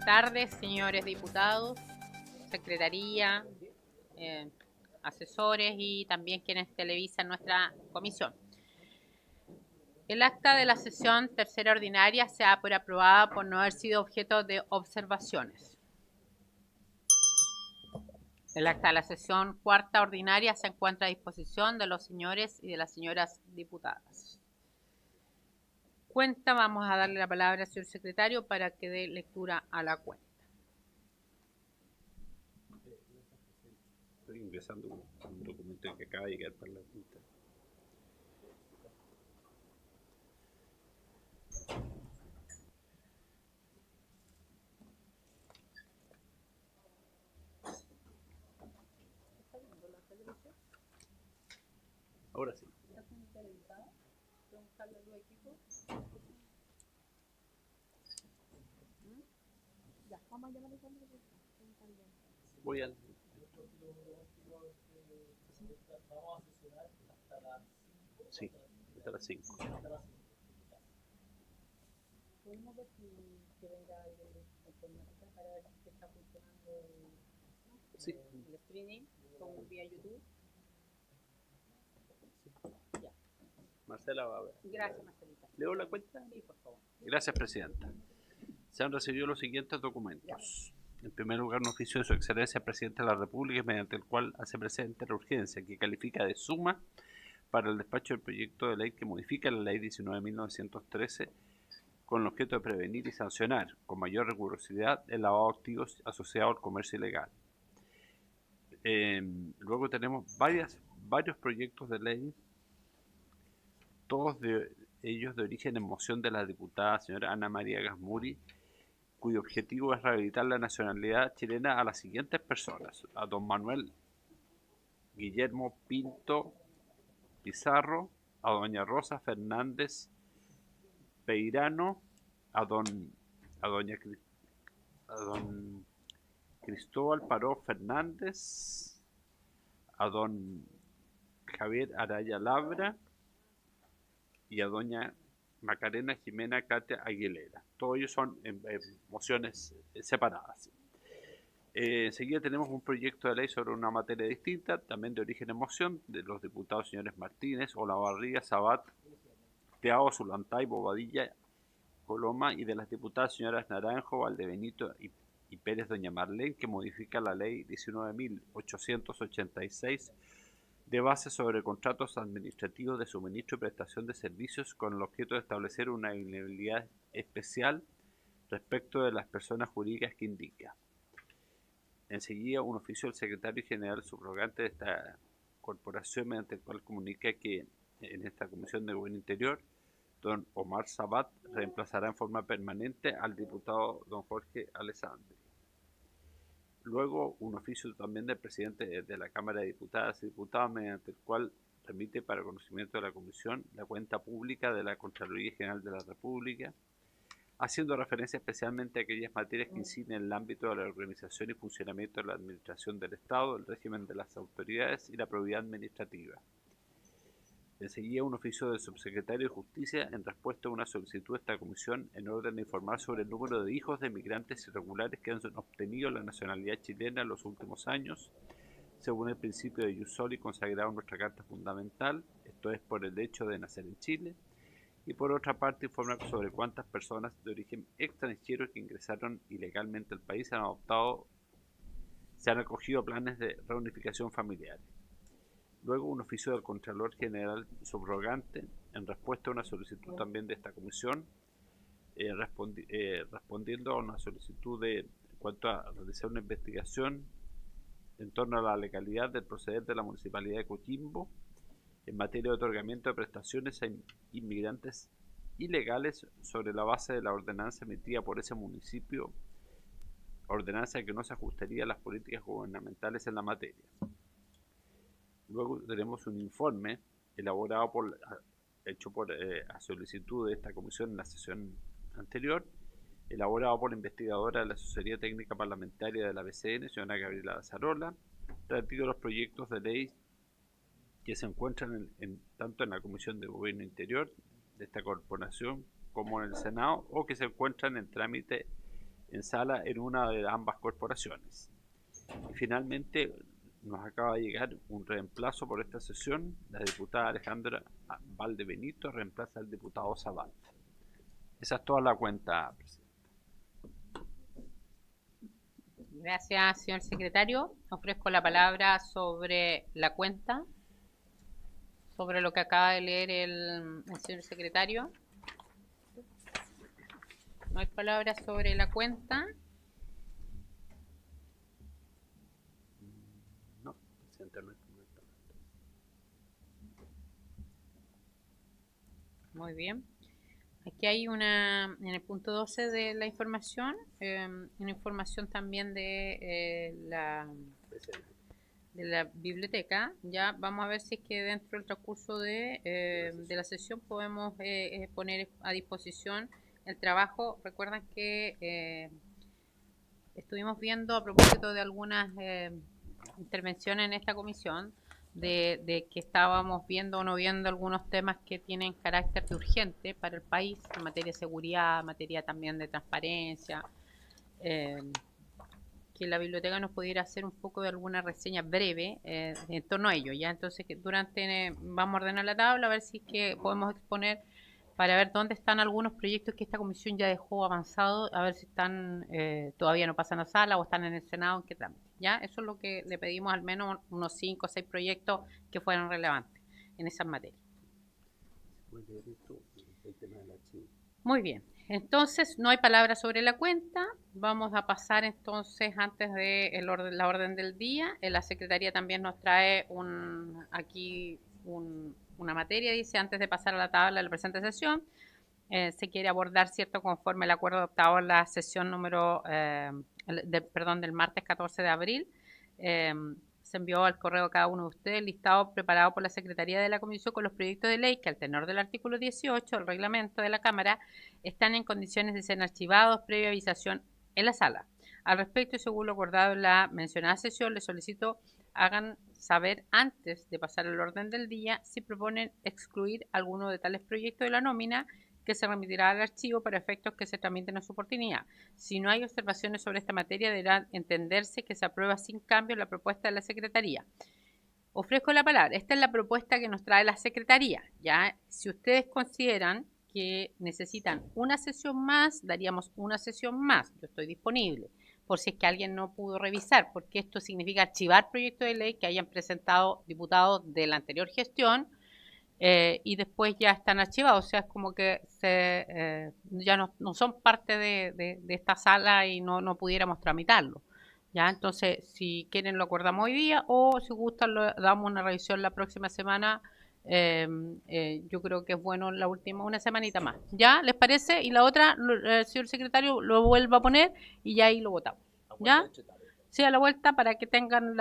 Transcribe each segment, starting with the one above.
tardes, señores diputados, secretaría, eh, asesores y también quienes televisan nuestra comisión. El acta de la sesión tercera ordinaria se da por aprobada por no haber sido objeto de observaciones. El acta de la sesión cuarta ordinaria se encuentra a disposición de los señores y de las señoras diputadas. Cuenta, vamos a darle la palabra al señor secretario para que dé lectura a la cuenta. Estoy ingresando un documento que acaba de llegar para la junta. Ahora sí. Voy al... Sí, hasta las 5. ¿Podemos ver que venga alguien de informática para ver si está funcionando el streaming con vía YouTube? Ya. Marcela va a ver. Gracias, Marcelita. ¿Leo la cuenta? Sí, por favor. Gracias, Presidenta. Se han recibido los siguientes documentos. En primer lugar, un oficio de Su Excelencia el Presidente de la República, mediante el cual hace presente la urgencia que califica de suma para el despacho del proyecto de ley que modifica la Ley 19.913 con el objeto de prevenir y sancionar con mayor rigurosidad el lavado de activos asociado al comercio ilegal. Luego tenemos varios proyectos de ley, todos de ellos de origen en moción de la diputada señora Ana María Gasmuri, cuyo objetivo es rehabilitar la nacionalidad chilena a las siguientes personas: a don Manuel Guillermo Pinto Pizarro, a doña Rosa Fernández Peirano, a don Cristóbal Paró Fernández, a don Javier Araya Labra y a doña Macarena Jimena Katia Aguilera. Todos ellos son mociones separadas. Enseguida tenemos un proyecto de ley sobre una materia distinta, también de origen en moción, de los diputados señores Martínez, Olavarría, Sabat, Teao, Zulantay, Bobadilla, Coloma, y de las diputadas señoras Naranjo, Valdebenito y Pérez Doña Marlene, que modifica la ley 19.886 de base sobre contratos administrativos de suministro y prestación de servicios, con el objeto de establecer una inelegibilidad especial respecto de las personas jurídicas que indica. Enseguida, un oficio del secretario general subrogante de esta corporación, mediante el cual comunica que en esta Comisión de Gobierno Interior, don Omar Sabat reemplazará en forma permanente al diputado don Jorge Alessandri. Luego, un oficio también del presidente de la Cámara de Diputadas y Diputados, mediante el cual remite para conocimiento de la Comisión la cuenta pública de la Contraloría General de la República, haciendo referencia especialmente a aquellas materias que inciden en el ámbito de la organización y funcionamiento de la administración del Estado, el régimen de las autoridades y la probidad administrativa. Enseguida, un oficio del subsecretario de Justicia en respuesta a una solicitud de esta comisión en orden de informar sobre el número de hijos de migrantes irregulares que han obtenido la nacionalidad chilena en los últimos años, según el principio de jus soli consagrado en nuestra Carta Fundamental, esto es, por el hecho de nacer en Chile, y por otra parte informar sobre cuántas personas de origen extranjero que ingresaron ilegalmente al país se han acogido a planes de reunificación familiar. Luego, un oficio del Contralor General subrogante en respuesta a una solicitud también de esta comisión, respondiendo a una solicitud en cuanto a realizar una investigación en torno a la legalidad del proceder de la Municipalidad de Coquimbo en materia de otorgamiento de prestaciones a inmigrantes ilegales sobre la base de la ordenanza emitida por ese municipio, ordenanza que no se ajustaría a las políticas gubernamentales en la materia. Luego tenemos un informe elaborado a solicitud de esta comisión en la sesión anterior, elaborado por la investigadora de la Asesoría Técnica Parlamentaria de la BCN, señora Gabriela Lazzarola, relativo a los proyectos de ley que se encuentran tanto en la Comisión de Gobierno Interior de esta corporación como en el Senado, o que se encuentran en trámite en sala en una de ambas corporaciones. Y finalmente nos acaba de llegar un reemplazo por esta sesión. La diputada Alejandra Valdebenito reemplaza al diputado Zabat. Esa es toda la cuenta, presidente. Gracias, señor secretario. Ofrezco la palabra sobre la cuenta, sobre lo que acaba de leer el señor secretario. No hay palabras sobre la cuenta. No, presidente, no hay. Muy bien. Aquí hay en el punto 12 de la información, una información también de la biblioteca. Ya vamos a ver si es que dentro del transcurso de la sesión podemos poner a disposición el trabajo. Recuerdan que estuvimos viendo a propósito de algunas intervenciones en esta comisión de que estábamos viendo o no viendo algunos temas que tienen carácter de urgente para el país en materia de seguridad, en materia también de transparencia, que la biblioteca nos pudiera hacer un poco de alguna reseña breve en torno a ello. Ya entonces vamos a ordenar la tabla a ver si es que podemos exponer para ver dónde están algunos proyectos que esta comisión ya dejó avanzado, a ver si están todavía no pasan a sala o están en el Senado, en qué trámite. ¿Ya? Eso es lo que le pedimos, al menos unos 5 o 6 proyectos que fueran relevantes en esas materias. Muy bien, entonces no hay palabras sobre la cuenta. Vamos a pasar entonces, antes de la orden del día, la Secretaría también nos trae una materia, dice, antes de pasar a la tabla de la presente sesión, se quiere abordar, ¿cierto?, conforme el acuerdo adoptado en la sesión del martes 14 de abril. Se envió al correo a cada uno de ustedes el listado preparado por la Secretaría de la Comisión con los proyectos de ley que, al tenor del artículo 18 del reglamento de la Cámara, están en condiciones de ser archivados previa avisación en la sala. Al respecto, y según lo acordado en la mencionada sesión, les solicito hagan saber antes de pasar al orden del día si proponen excluir alguno de tales proyectos de la nómina, que se remitirá al archivo para efectos que se tramiten en su oportunidad. Si no hay observaciones sobre esta materia, deberá entenderse que se aprueba sin cambio la propuesta de la Secretaría. Ofrezco la palabra. Esta es la propuesta que nos trae la Secretaría. ¿Ya? Si ustedes consideran que necesitan una sesión más, daríamos una sesión más. Yo estoy disponible, por si es que alguien no pudo revisar, porque esto significa archivar proyectos de ley que hayan presentado diputados de la anterior gestión, y después ya están archivados, o sea, es como que ya no son parte de esta sala y no pudiéramos tramitarlo. ¿Ya? Entonces, si quieren lo acordamos hoy día, o si gustan lo damos una revisión la próxima semana. Yo creo que es bueno una semanita más. ¿Ya? ¿Les parece? Y la otra, el señor secretario lo vuelva a poner y ya ahí lo votamos. ¿Ya? Sí, a la vuelta, para que tengan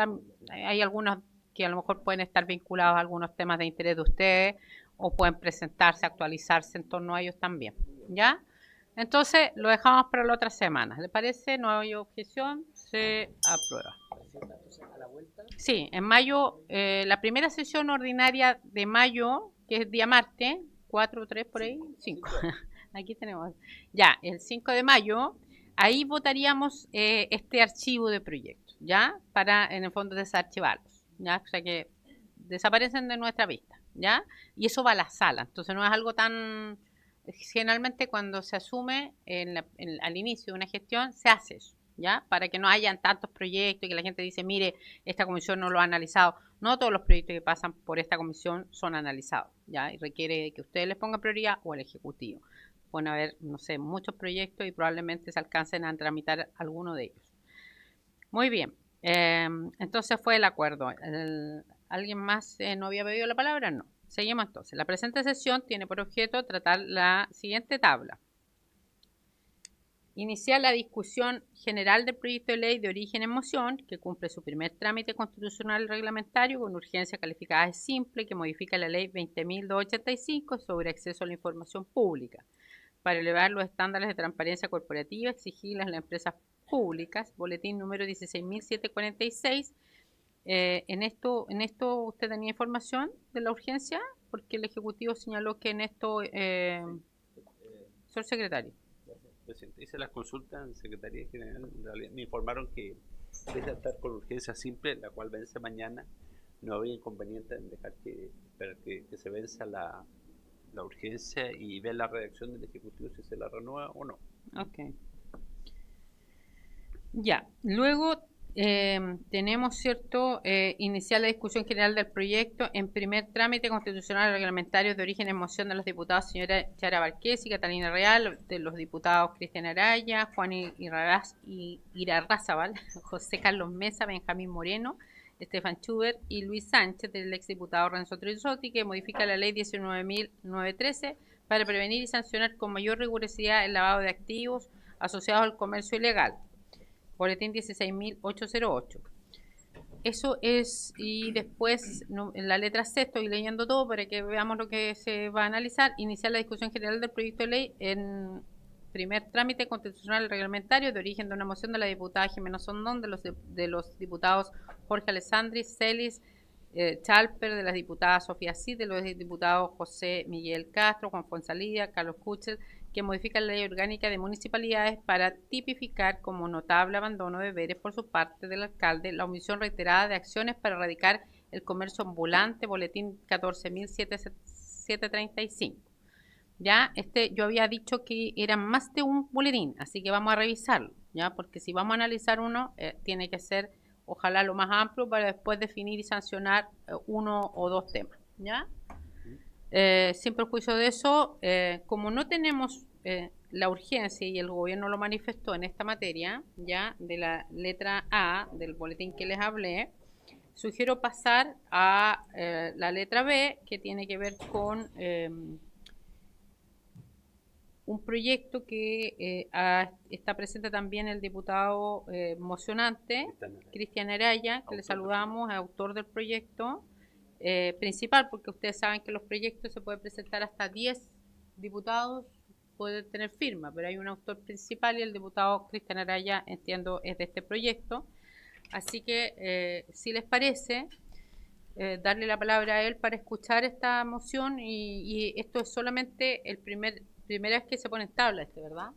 hay algunos que a lo mejor pueden estar vinculados a algunos temas de interés de ustedes, o pueden presentarse, actualizarse en torno a ellos también. ¿Ya? Entonces lo dejamos para la otra semana. ¿Le parece? No hay objeción. Se aprueba. Sí, en mayo, la primera sesión ordinaria de mayo, que es día martes, 4 o 3 por ahí, 5. Aquí tenemos. Ya, el 5 de mayo, ahí votaríamos este archivo de proyectos, ¿ya? Para, en el fondo, desarchivarlos, ¿ya? O sea que desaparecen de nuestra vista, ¿ya? Y eso va a la sala, entonces no es algo tan... Generalmente cuando se asume al inicio de una gestión, se hace eso, ¿ya? Para que no hayan tantos proyectos y que la gente dice, mire, esta comisión no lo ha analizado. No todos los proyectos que pasan por esta comisión son analizados, ¿ya? Y requiere que ustedes les pongan prioridad o el Ejecutivo. Pueden haber, no sé, muchos proyectos y probablemente se alcancen a tramitar alguno de ellos. Muy bien, entonces fue el acuerdo. ¿Alguien más no había pedido la palabra? No. Seguimos entonces. La presente sesión tiene por objeto tratar la siguiente tabla. Iniciar la discusión general del proyecto de ley de origen en moción, que cumple su primer trámite constitucional reglamentario con urgencia calificada de simple, que modifica la ley 20.285 sobre acceso a la información pública, para elevar los estándares de transparencia corporativa exigibles en las empresas públicas, boletín número 16.746. En esto usted tenía información de la urgencia, porque el Ejecutivo señaló que en esto, señor secretario. Presidente, hice las consultas en Secretaría General. En realidad me informaron que pese a estar con urgencia simple, la cual vence mañana, no habría inconveniente en dejar que se venza la urgencia y ver la redacción del Ejecutivo si se la renueva o no. Ok. Ya, luego tenemos, ¿cierto?, iniciar la discusión general del proyecto en primer trámite constitucional reglamentario de origen en moción de los diputados señora Chara Barqués y Catalina Real, de los diputados Cristian Araya, Juan Irarrázaval, José Carlos Mesa, Benjamín Moreno, Estefan Schubert y Luis Sánchez, del exdiputado Renzo Trisotti, que modifica la ley 19.913 para prevenir y sancionar con mayor rigurosidad el lavado de activos asociados al comercio ilegal. Boletín 16.808. Eso es, y después en la letra C estoy leyendo todo para que veamos lo que se va a analizar. Iniciar la discusión general del proyecto de ley en primer trámite constitucional reglamentario de origen de una moción de la diputada Jimena Sondón, de los diputados Jorge Alessandri, Celis, Chalper, de las diputadas Sofía Cid, de los diputados José Miguel Castro, Juan Fonsalía, Carlos Kuchel, que modifica la ley orgánica de municipalidades para tipificar como notable abandono de deberes por su parte del alcalde la omisión reiterada de acciones para erradicar el comercio ambulante, boletín 14.735. Ya, yo había dicho que eran más de un boletín, así que vamos a revisarlo, ya, porque si vamos a analizar uno, tiene que ser, ojalá, lo más amplio para después definir y sancionar uno o dos temas, ya. Sin perjuicio de eso, como no tenemos la urgencia y el gobierno lo manifestó en esta materia, ya, de la letra A del boletín que les hablé, sugiero pasar a la letra B, que tiene que ver con un proyecto que está presente también el diputado mocionante, Cristian Araya, que le saludamos, autor del proyecto principal, porque ustedes saben que los proyectos se pueden presentar hasta 10 diputados, pueden tener firma, pero hay un autor principal y el diputado Cristian Araya, entiendo, es de este proyecto. Así que, si les parece, darle la palabra a él para escuchar esta moción y esto es solamente primera vez que se pone en tabla, ¿verdad?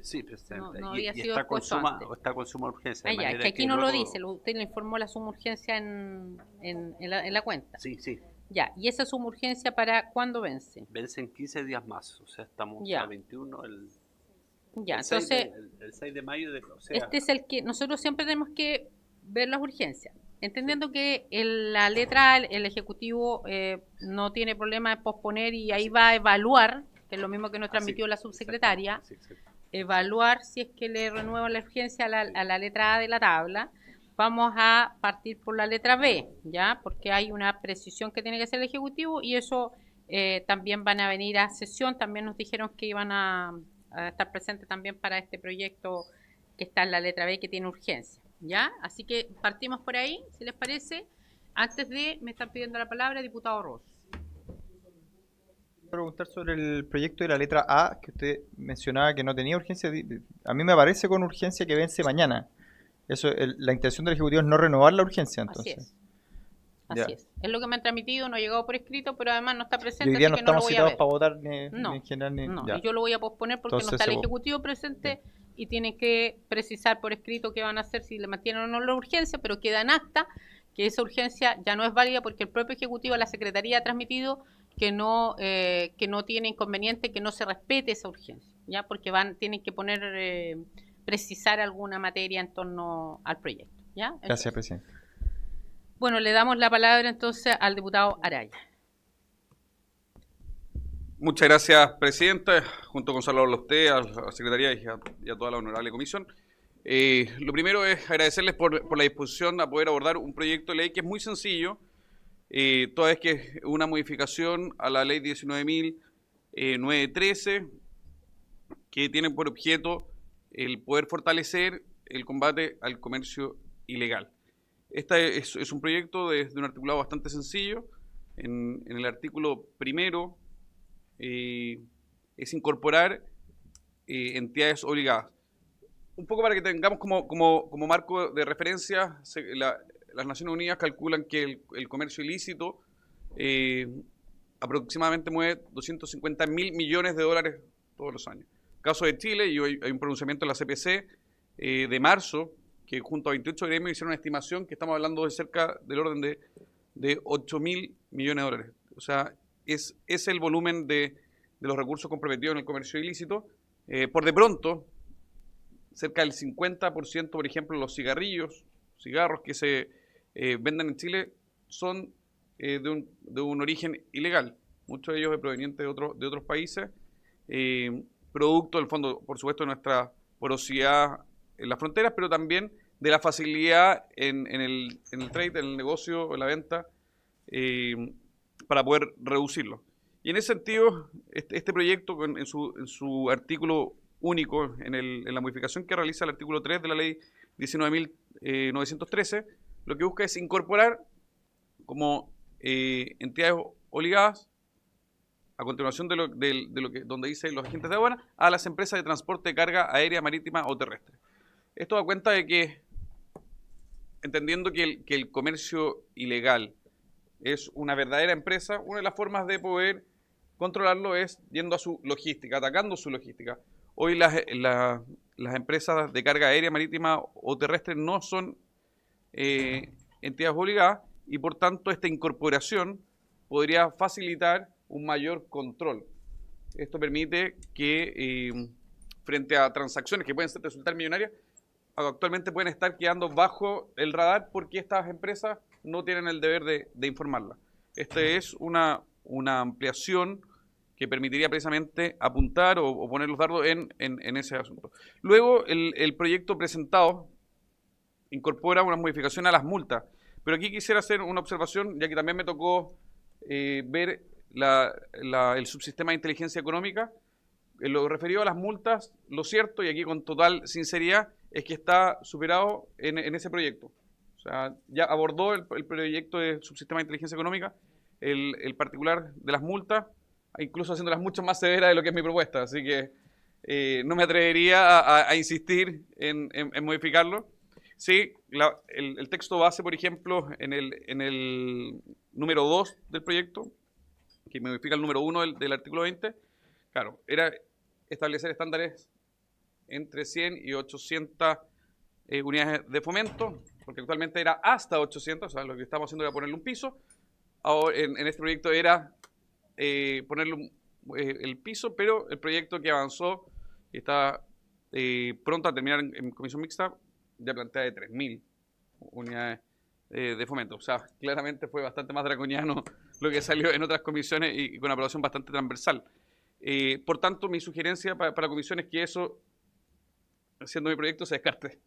Sí, presidente. No había sido está con antes. está con suma urgencia. Ah, ya, es que aquí no lo dice, usted le informó la suma urgencia en la cuenta. Sí, sí. Ya, ¿y esa suma urgencia para cuándo vence? Vence en 15 días más, o sea, estamos ya. a 21, ya, entonces, el 6 de mayo. Este es el que nosotros siempre tenemos que ver las urgencias. Entendiendo que la letra A, el Ejecutivo no tiene problema de posponer y ahí va a evaluar, que es lo mismo que nos transmitió la subsecretaria, evaluar si es que le renuevan la urgencia a la letra A de la tabla. Vamos a partir por la letra B, ¿ya? Porque hay una precisión que tiene que hacer el Ejecutivo y eso también van a venir a sesión. También nos dijeron que iban a estar presentes también para este proyecto que está en la letra B, que tiene urgencia, ¿ya? Así que partimos por ahí, si les parece. Antes me están pidiendo la palabra, diputado Ross. Preguntar sobre el proyecto de la letra A, que usted mencionaba que no tenía urgencia. A mí me parece con urgencia que vence mañana. Eso, la intención del Ejecutivo es no renovar la urgencia, entonces. Así es. Es lo que me han transmitido, no ha llegado por escrito, pero además no está presente. Y hoy día así no que estamos no lo citados voy a ver. para votar ni en general. No, y yo lo voy a posponer porque entonces, no está el Ejecutivo presente y tienen que precisar por escrito qué van a hacer, si le mantienen o no la urgencia, pero queda en acta que esa urgencia ya no es válida porque el propio Ejecutivo a la Secretaría ha transmitido que no tiene inconveniente, que no se respete esa urgencia, ya, porque tienen que precisar alguna materia en torno al proyecto, ¿ya? Gracias, presidente. Bueno, le damos la palabra entonces al diputado Araya. Muchas gracias, presidenta, junto con saludarlo a usted, a la Secretaría y a toda la honorable comisión. Lo primero es agradecerles por la disposición a poder abordar un proyecto de ley que es muy sencillo, toda vez que es una modificación a la ley 19.913, que tiene por objeto el poder fortalecer el combate al comercio ilegal. Este es un proyecto de un articulado bastante sencillo. En el artículo primero es incorporar entidades obligadas. Un poco para que tengamos como marco de referencia, las Naciones Unidas calculan que el comercio ilícito aproximadamente mueve 250.000 millones de dólares todos los años. caso de Chile, y hoy hay un pronunciamiento de la CPC de marzo, que junto a 28 gremios hicieron una estimación que estamos hablando de cerca del orden de 8.000 millones de dólares. O sea, es el volumen de los recursos comprometidos en el comercio ilícito. Por de pronto, cerca del 50%, por ejemplo, los cigarros que se venden en Chile son de un origen ilegal. Muchos de ellos provenientes de otros países, producto del fondo, por supuesto, de nuestra porosidad en las fronteras, pero también de la facilidad en el trade, en el negocio, en la venta, para poder reducirlo. Y en ese sentido, este proyecto, en su artículo único, en la modificación que realiza el artículo 3 de la ley 19.913, lo que busca es incorporar como entidades obligadas, a continuación de lo que donde dice los agentes de aduana, a las empresas de transporte de carga aérea, marítima o terrestre. Esto da cuenta de que, entendiendo que el comercio ilegal es una verdadera empresa, una de las formas de poder controlarlo es yendo a su logística, atacando su logística. Hoy las empresas de carga aérea, marítima o terrestre no son entidades obligadas y por tanto esta incorporación podría facilitar un mayor control. Esto permite que frente a transacciones que pueden resultar millonarias, actualmente pueden estar quedando bajo el radar porque estas empresas no tienen el deber de informarla. Esta es una ampliación que permitiría precisamente apuntar o poner los dardos en ese asunto. Luego, el proyecto presentado incorpora una modificación a las multas, pero aquí quisiera hacer una observación, ya que también me tocó ver el subsistema de inteligencia económica. En lo referido a las multas, lo cierto, y aquí con total sinceridad, es que está superado en ese proyecto. O sea, ya abordó el proyecto de subsistema de inteligencia económica, el particular de las multas, incluso haciéndolas mucho más severas de lo que es mi propuesta. Así que no me atrevería a insistir en modificarlo. Sí, el texto base, por ejemplo, en el número 2 del proyecto, que modifica el número 1 del artículo 20, claro, era establecer estándares entre 100 y 800 unidades de fomento, porque actualmente era hasta 800, o sea, lo que estamos haciendo era ponerle un piso. Ahora, en este proyecto era ponerle el piso, pero el proyecto que avanzó y está pronto a terminar en comisión mixta, ya plantea de 3.000 unidades de fomento. O sea, claramente fue bastante más draconiano lo que salió en otras comisiones y con aprobación bastante transversal. Por tanto, mi sugerencia para la comisión es que eso, siendo mi proyecto, se descarte.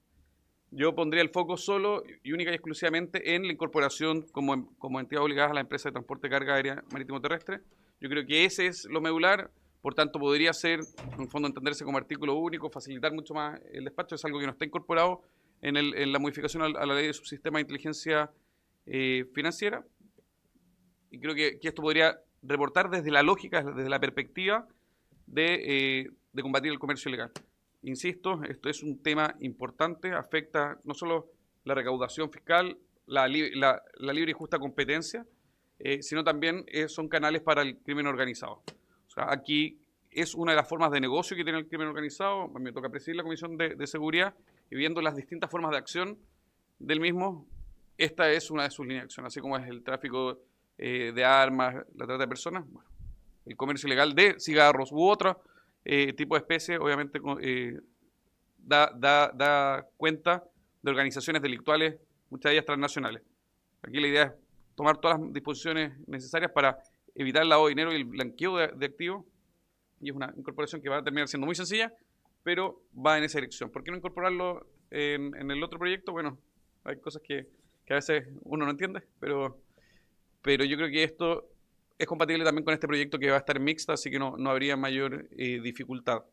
Yo pondría el foco solo y única y exclusivamente en la incorporación como entidad obligada a la empresa de transporte de carga aérea marítimo terrestre. Yo creo que ese es lo medular, por tanto podría ser, en el fondo, entenderse como artículo único, facilitar mucho más el despacho. Es algo que no está incorporado en la modificación a la ley de subsistema de inteligencia financiera. Y creo que esto podría reportar desde la lógica, desde la perspectiva de combatir el comercio ilegal. Insisto, esto es un tema importante, afecta no solo la recaudación fiscal, la libre y justa competencia, sino también son canales para el crimen organizado. O sea, aquí es una de las formas de negocio que tiene el crimen organizado. Me toca presidir la Comisión de Seguridad y viendo las distintas formas de acción del mismo, esta es una de sus líneas de acción, así como es el tráfico de armas, la trata de personas, bueno, el comercio ilegal de cigarros u otro tipo de especies, obviamente da cuenta de organizaciones delictuales, muchas de ellas transnacionales. Aquí la idea es tomar todas las disposiciones necesarias para evitar el lavado de dinero y el blanqueo de activos, y es una incorporación que va a terminar siendo muy sencilla, pero va en esa dirección. ¿Por qué no incorporarlo en el otro proyecto? Bueno, hay cosas que a veces uno no entiende, pero yo creo que esto es compatible también con este proyecto que va a estar mixta, así que no habría mayor dificultad.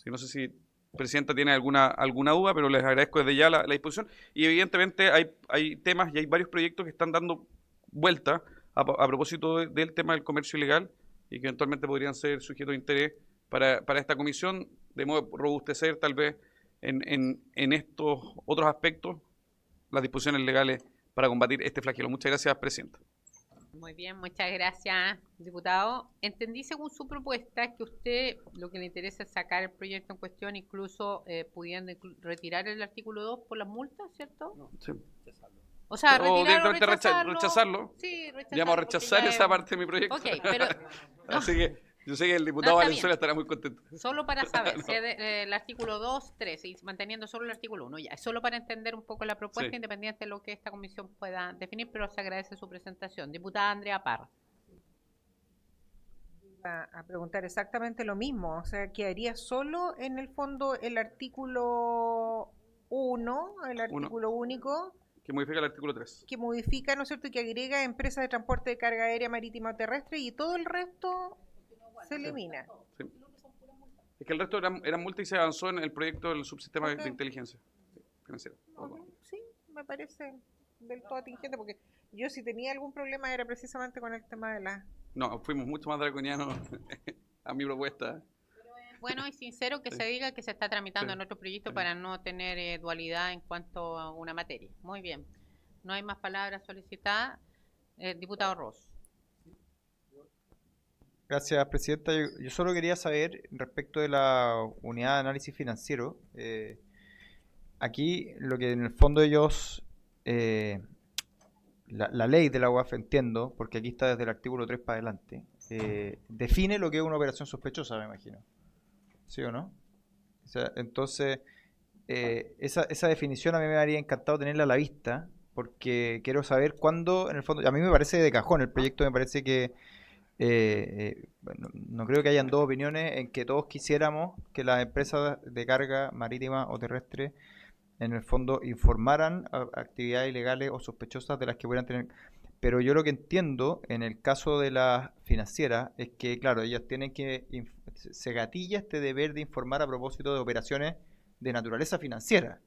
No sé si Presidenta tiene alguna duda, pero les agradezco desde ya la disposición. Y evidentemente hay temas y hay varios proyectos que están dando vuelta a propósito del tema del comercio ilegal y que eventualmente podrían ser sujetos de interés para esta comisión, de modo de robustecer tal vez en estos otros aspectos las disposiciones legales para combatir este flagelo. Muchas gracias, Presidenta. Muy bien, muchas gracias, diputado. Entendí según su propuesta que usted lo que le interesa es sacar el proyecto en cuestión, incluso pudiendo retirar el artículo 2 por las multas, ¿cierto? No, sí. O sea, O retirarlo, directamente rechazarlo. rechazarlo. Sí, Ya vamos a rechazar esa parte de mi proyecto. Ok, pero Así que yo sé que el diputado está Valenzuela bien. estará muy contento. Solo para saber, si el artículo 2, 3, y manteniendo solo el artículo 1, ya. Es solo para entender un poco la propuesta, Sí. independiente de lo que esta comisión pueda definir, pero se agradece su presentación. Diputada Andrea Parra. A preguntar exactamente lo mismo, o sea, quedaría solo en el fondo el artículo 1, el artículo único, Que modifica el artículo 3. que modifica, ¿no es cierto?, y que agrega empresas de transporte de carga aérea, marítima o terrestre, y todo el resto se elimina. Sí. Es que el resto eran multas y se avanzó en el proyecto del subsistema Ok. de inteligencia financiera. Ok, sí, me parece del todo atingente, porque yo si tenía algún problema era precisamente con el tema de la... No, fuimos mucho más draconianos a mi propuesta. Bueno y sincero que se diga que se está tramitando Sí. en otro proyecto Sí. para no tener dualidad en cuanto a una materia. Muy bien. No hay más palabras solicitadas. Diputado Ross. Gracias, Presidenta. Yo solo quería saber respecto de la unidad de análisis financiero. Aquí lo que en el fondo ellos, la ley de la UAF entiendo, porque aquí está desde el artículo 3 para adelante, define lo que es una operación sospechosa, me imagino. ¿Sí o no? O sea, entonces, esa definición a mí me habría encantado tenerla a la vista, porque quiero saber cuándo, en el fondo, a mí me parece de cajón, el proyecto me parece que bueno, no creo que hayan dos opiniones en que todos quisiéramos que las empresas de carga marítima o terrestre en el fondo informaran actividades ilegales o sospechosas de las que pudieran tener. Pero yo lo que entiendo en el caso de las financieras es que, claro, ellas tienen que, se gatilla este deber de informar a propósito de operaciones de naturaleza financiera.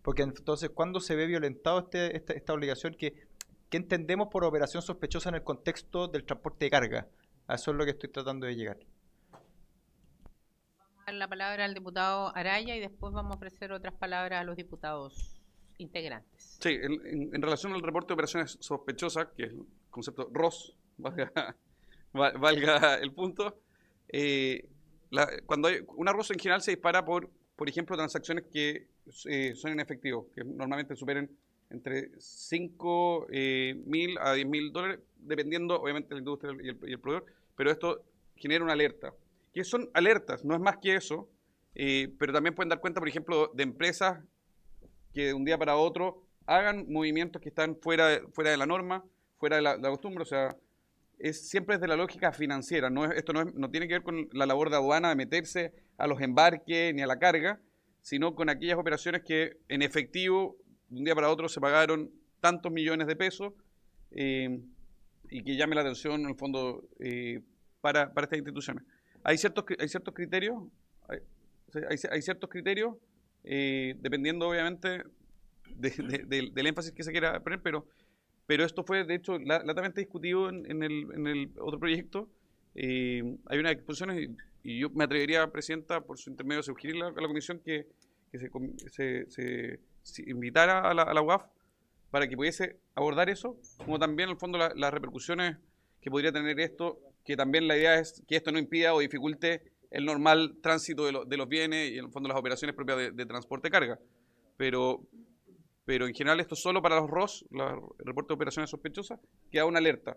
Porque entonces, ¿cuándo se ve violentado esta obligación que entendemos por operación sospechosa en el contexto del transporte de carga? A eso es lo que estoy tratando de llegar. Vamos a dar la palabra al diputado Araya y después vamos a ofrecer otras palabras a los diputados integrantes. Sí, en relación al reporte de operaciones sospechosas, que es el concepto ROS, valga el punto, cuando hay una ROS en general se dispara por ejemplo, transacciones que son en efectivo, que normalmente superen entre 5.000 a 10.000 dólares, dependiendo obviamente de la industria y el proveedor, pero esto genera una alerta. Que son alertas, no es más que eso, pero también pueden dar cuenta, por ejemplo, de empresas que de un día para otro hagan movimientos que están fuera de la norma, fuera de la costumbre, o sea, siempre es de la lógica financiera, esto no tiene que ver con la labor de aduana de meterse a los embarques ni a la carga, sino con aquellas operaciones que en efectivo de un día para otro se pagaron tantos millones de pesos y que llame la atención en el fondo para estas instituciones. Hay ciertos criterios, hay ciertos criterios dependiendo obviamente del énfasis que se quiera poner, pero esto fue de hecho latamente discutido en el otro proyecto. Hay unas exposiciones y yo me atrevería, Presidenta, por su intermedio, a sugerirle a la Comisión que se invitara a la UAF para que pudiese abordar eso, como también en el fondo las repercusiones que podría tener esto, que también la idea es que esto no impida o dificulte el normal tránsito de los bienes y en el fondo las operaciones propias de transporte de carga. Pero en general esto es solo para los ROS, el reporte de operaciones sospechosas, que da una alerta.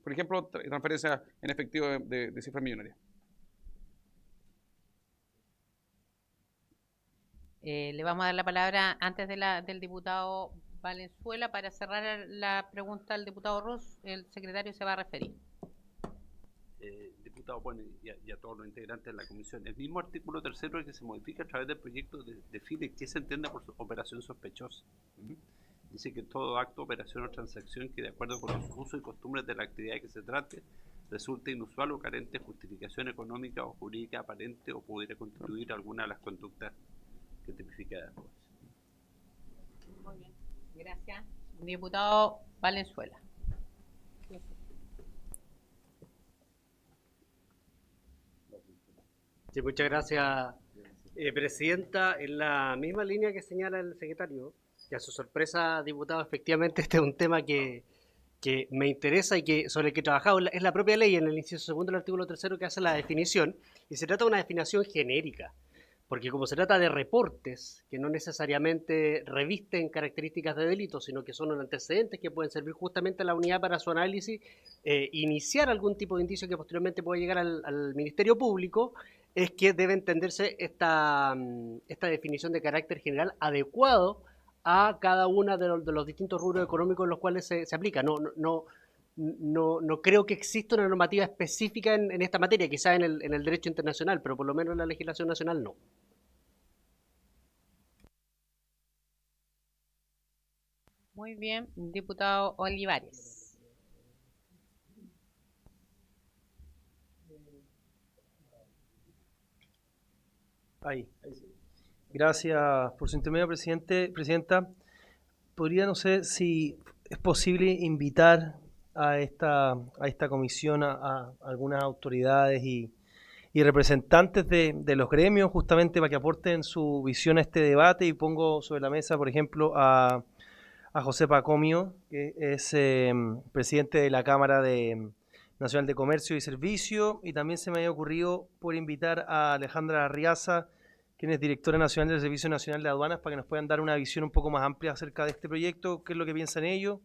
Por ejemplo, transferencias en efectivo de cifras millonarias. Le vamos a dar la palabra antes del diputado Valenzuela para cerrar la pregunta al diputado Ross. El secretario se va a referir. Diputado, bueno, y a todos los integrantes de la comisión, el mismo artículo 3º que se modifica a través del proyecto define qué se entiende por operación sospechosa. Dice que todo acto, operación o transacción que de acuerdo con los usos y costumbres de la actividad que se trate resulte inusual o carente de justificación económica o jurídica aparente o pudiera constituir alguna de las conductas que tipifica después. Muy bien, gracias. Diputado Valenzuela. Sí, muchas gracias, Presidenta. En la misma línea que señala el secretario, y a su sorpresa, diputado, efectivamente este es un tema que que me interesa y que sobre el que he trabajado es la propia ley en el inciso segundo del artículo 3 que hace la definición, y se trata de una definición genérica, porque como se trata de reportes que no necesariamente revisten características de delito, sino que son antecedentes que pueden servir justamente a la unidad para su análisis, iniciar algún tipo de indicio que posteriormente pueda llegar al Ministerio Público, es que debe entenderse esta definición de carácter general adecuado a cada uno de los distintos rubros económicos en los cuales se aplica. No creo que exista una normativa específica en esta materia, quizás en el derecho internacional, pero por lo menos en la legislación nacional no. Muy bien, diputado Olivares. Ahí sí. Gracias por su intermedio, presidenta. Podría, no sé si es posible invitar a esta comisión a algunas autoridades y representantes de los gremios, justamente para que aporten su visión a este debate, y pongo sobre la mesa, por ejemplo, a José Pacomio, que es presidente de la Cámara Nacional de Comercio y Servicio, y también se me había ocurrido por invitar a Alejandra Arriaza, quien es directora nacional del Servicio Nacional de Aduanas, para que nos puedan dar una visión un poco más amplia acerca de este proyecto, qué es lo que piensan ellos,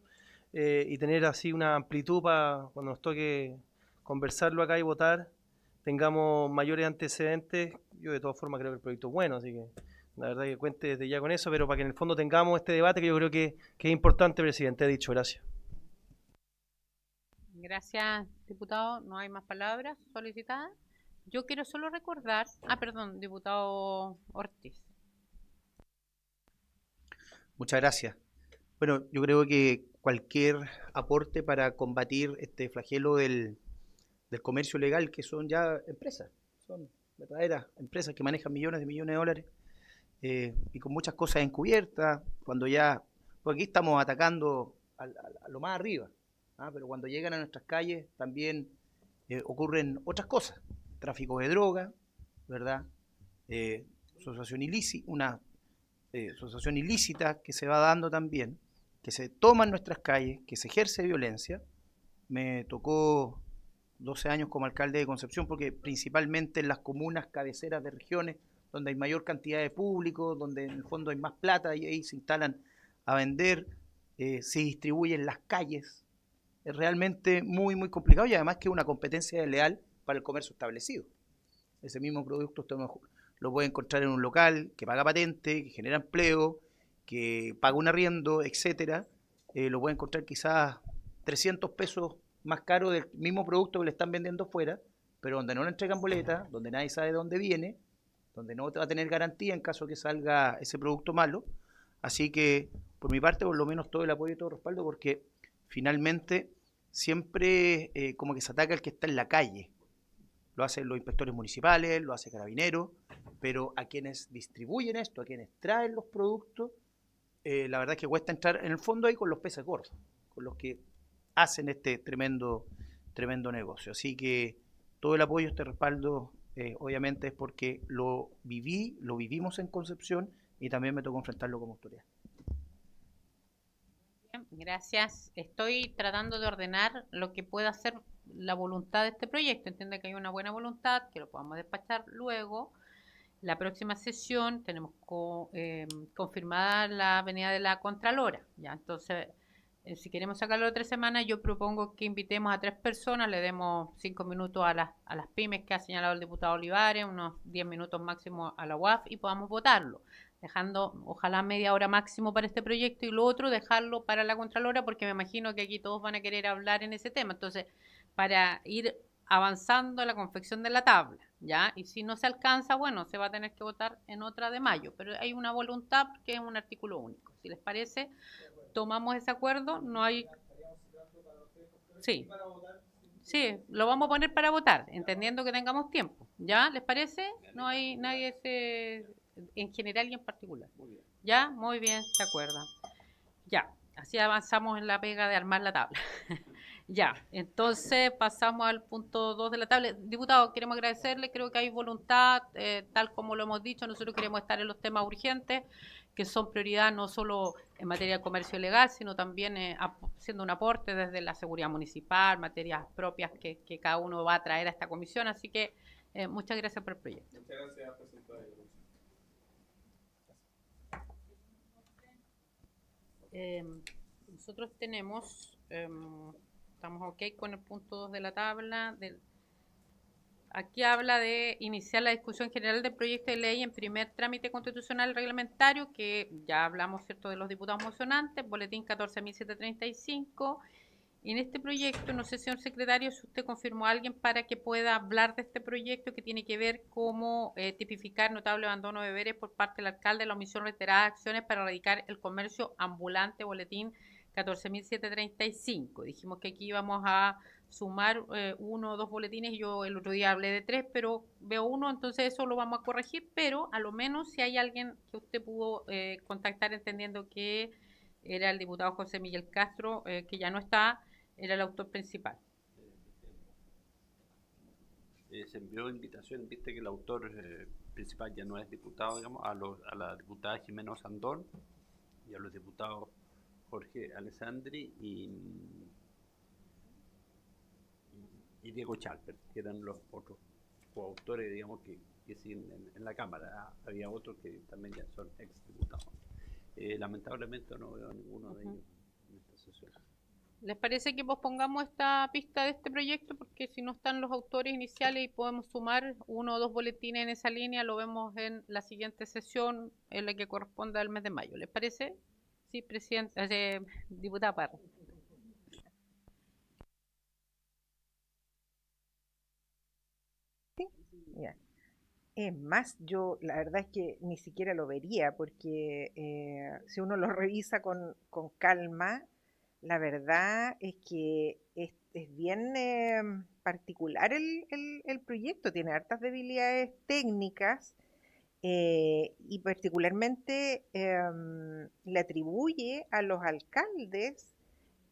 y tener así una amplitud para cuando nos toque conversarlo acá y votar, tengamos mayores antecedentes. Yo de todas formas creo que el proyecto es bueno, así que la verdad que cuente desde ya con eso, pero para que en el fondo tengamos este debate que yo creo que es importante, presidente. He dicho, gracias. Gracias, diputado. No hay más palabras solicitadas. Yo quiero solo recordar... perdón, diputado Ortiz. Muchas gracias. Bueno, yo creo que cualquier aporte para combatir este flagelo del comercio ilegal, que son ya empresas, son verdaderas empresas que manejan millones de dólares, y con muchas cosas encubiertas, porque aquí estamos atacando a lo más arriba, pero cuando llegan a nuestras calles también ocurren otras cosas, tráfico de droga, ¿verdad? Asociación ilícita que se va dando también, que se toma en nuestras calles, que se ejerce violencia. Me tocó 12 años como alcalde de Concepción, porque principalmente en las comunas cabeceras de regiones, donde hay mayor cantidad de público, donde en el fondo hay más plata, y ahí se instalan a vender, se distribuyen las calles. Es realmente muy, muy complicado, y además que es una competencia desleal para el comercio establecido. Ese mismo producto usted lo puede encontrar en un local que paga patente, que genera empleo, que paga un arriendo, etcétera. Lo puede encontrar quizás 300 pesos más caro del mismo producto que le están vendiendo fuera, pero donde no le entregan boleta, donde nadie sabe de dónde viene, donde no va a tener garantía en caso que salga ese producto malo. Así que, por mi parte, por lo menos todo el apoyo y todo el respaldo, porque finalmente siempre como que se ataca el que está en la calle. Lo hacen los inspectores municipales, lo hace Carabineros, pero a quienes distribuyen esto, a quienes traen los productos, la verdad es que cuesta entrar en el fondo ahí con los peces gordos, con los que hacen este tremendo negocio. Así que todo el apoyo, este respaldo, obviamente es porque lo vivimos en Concepción, y también me tocó enfrentarlo como autoridad. Bien, gracias. Estoy tratando de ordenar lo que pueda ser la voluntad de este proyecto. Entiendo que hay una buena voluntad, que lo podamos despachar luego. La próxima sesión tenemos confirmada la venida de la Contralora. Ya, entonces, si queremos sacarlo de 3 semanas, yo propongo que invitemos a 3 personas, le demos 5 minutos a las pymes que ha señalado el diputado Olivares, unos 10 minutos máximo a la UAF, y podamos votarlo, dejando ojalá media hora máximo para este proyecto, y lo otro dejarlo para la Contralora, porque me imagino que aquí todos van a querer hablar en ese tema. Entonces, para ir avanzando la confección de la tabla, ¿ya? Y si no se alcanza, bueno, se va a tener que votar en otra de mayo, pero hay una voluntad que es un artículo único. Si les parece, tomamos ese acuerdo. No hay... Sí, lo vamos a poner para votar, entendiendo que tengamos tiempo, ¿ya? ¿Les parece? No hay nadie en general y en particular. ¿Ya? Muy bien, se acuerdan. Ya, así avanzamos en la pega de armar la tabla. Ya, entonces pasamos al punto 2 de la tabla. Diputado, queremos agradecerle, creo que hay voluntad, tal como lo hemos dicho, nosotros queremos estar en los temas urgentes, que son prioridad no solo en materia de comercio legal, sino también siendo un aporte desde la seguridad municipal, materias propias que cada uno va a traer a esta comisión. Así que muchas gracias por el proyecto. Muchas gracias, presidenta de la comisión. Nosotros tenemos, estamos ok con el punto 2 de la tabla. Aquí habla de iniciar la discusión general del proyecto de ley en primer trámite constitucional reglamentario, que ya hablamos, ¿cierto?, de los diputados mocionantes, boletín 14.735. En este proyecto, no sé, señor secretario, si usted confirmó a alguien para que pueda hablar de este proyecto que tiene que ver cómo tipificar notable abandono de deberes por parte del alcalde, la omisión reiterada de acciones para erradicar el comercio ambulante, boletín 14.735. Dijimos que aquí íbamos a sumar 1 o 2 boletines. Yo el otro día hablé de 3, pero veo 1, entonces eso lo vamos a corregir, pero a lo menos si hay alguien que usted pudo contactar entendiendo que era el diputado José Miguel Castro, que ya no está, era el autor principal. Se envió invitación, viste que el autor principal ya no es diputado, digamos, a la diputada Jimena Sandón y a los diputados Jorge Alessandri y Diego Chalper, que eran los otros coautores, digamos, que siguen en la Cámara. Había otros que también ya son ex diputados. Lamentablemente no veo a ninguno de ellos en esta sesión. ¿Les parece que pospongamos esta pista de este proyecto? Porque si no están los autores iniciales y podemos sumar 1 o 2 boletines en esa línea, lo vemos en la siguiente sesión, en la que corresponda al mes de mayo. ¿Les parece? Sí, presidente, diputada Parra. Sí, ya. Es más, yo la verdad es que ni siquiera lo vería, porque si uno lo revisa con calma, la verdad es que es bien particular el proyecto, tiene hartas debilidades técnicas y particularmente le atribuye a los alcaldes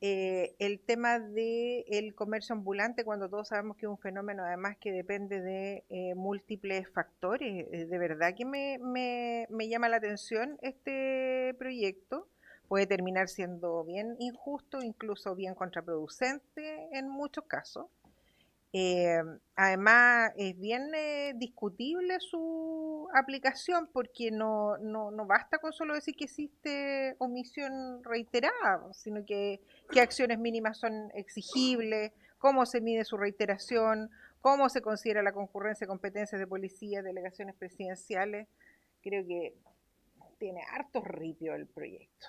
el tema del comercio ambulante, cuando todos sabemos que es un fenómeno además que depende de múltiples factores. De verdad que me llama la atención este proyecto. Puede terminar siendo bien injusto, incluso bien contraproducente en muchos casos. Además, es bien discutible su aplicación, porque no basta con solo decir que existe omisión reiterada, sino que qué acciones mínimas son exigibles, cómo se mide su reiteración, cómo se considera la concurrencia de competencias de policía, delegaciones presidenciales. Creo que tiene harto ripio el proyecto.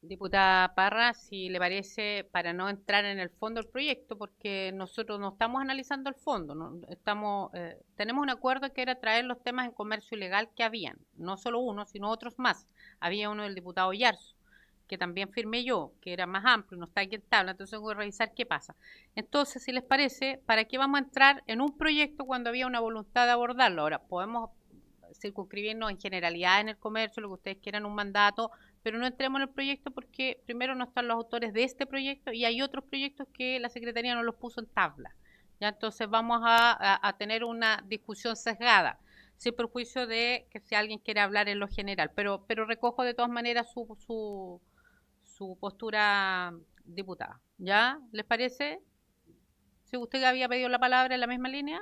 Diputada Parra, si le parece, para no entrar en el fondo del proyecto, porque nosotros no estamos analizando el fondo, ¿no? Tenemos un acuerdo que era traer los temas en comercio ilegal que habían, no solo uno, sino otros más. Había uno del diputado Yarzo, que también firmé yo, que era más amplio, no está aquí en tabla, entonces voy a revisar qué pasa. Entonces, si les parece, ¿para qué vamos a entrar en un proyecto cuando había una voluntad de abordarlo? Ahora, podemos circunscribirnos en generalidad en el comercio, lo que ustedes quieran, un mandato, pero no entremos en el proyecto porque primero no están los autores de este proyecto y hay otros proyectos que la Secretaría no los puso en tabla. ¿Ya? Entonces vamos a tener una discusión sesgada, sin perjuicio de que si alguien quiere hablar en lo general, pero recojo de todas maneras su postura, diputada. ¿Ya? ¿Les parece? Si usted había pedido la palabra en la misma línea.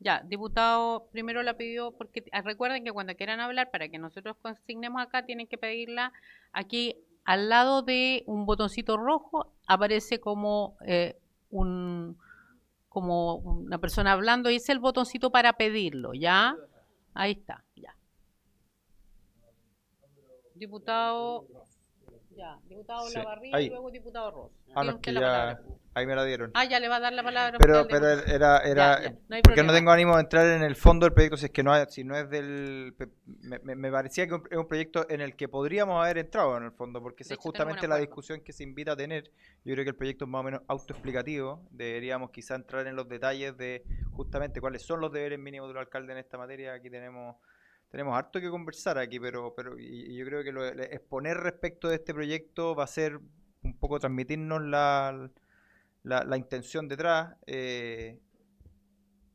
Ya, diputado, primero la pidió, porque recuerden que cuando quieran hablar, para que nosotros consignemos acá, tienen que pedirla. Aquí, al lado de un botoncito rojo, aparece como como una persona hablando, y es el botoncito para pedirlo, ¿ya? Ahí está, ya. Diputado, diputado Sí, Lavarría y luego diputado Ross. Ah, no, es que ya, ahí me la dieron. Ah, ya le va a dar la palabra. Pero Ya, no hay porque no problema. tengo ánimo de entrar en el fondo del proyecto, si es que si no es del... Me parecía que es un proyecto en el que podríamos haber entrado en el fondo, porque esa es justamente la discusión que se invita a tener. Yo creo que el proyecto es más o menos autoexplicativo, deberíamos quizá entrar en los detalles de justamente cuáles son los deberes mínimos del alcalde en esta materia. Aquí tenemos harto que conversar aquí, pero y yo creo que exponer respecto de este proyecto va a ser un poco transmitirnos la intención detrás.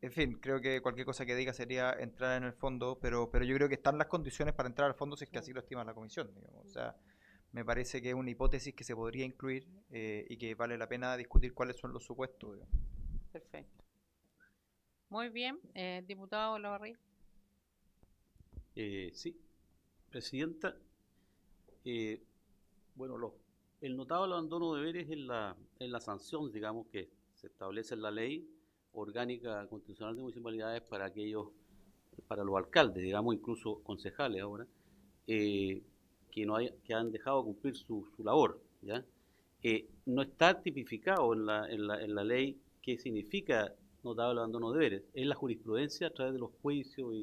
en fin, creo que cualquier cosa que diga sería entrar en el fondo, pero yo creo que están las condiciones para entrar al fondo si es que así lo estima la comisión, digamos. O sea, me parece que es una hipótesis que se podría incluir y que vale la pena discutir cuáles son los supuestos, digamos. Perfecto. Muy bien, diputado Olavarría. Sí, presidenta. Bueno, el notable abandono de deberes es la sanción, digamos, que se establece en la ley orgánica constitucional de municipalidades para para los alcaldes, digamos, incluso concejales ahora, que han dejado de cumplir su labor, ¿ya? No está tipificado en la ley qué significa notable abandono de deberes. Es la jurisprudencia a través de los juicios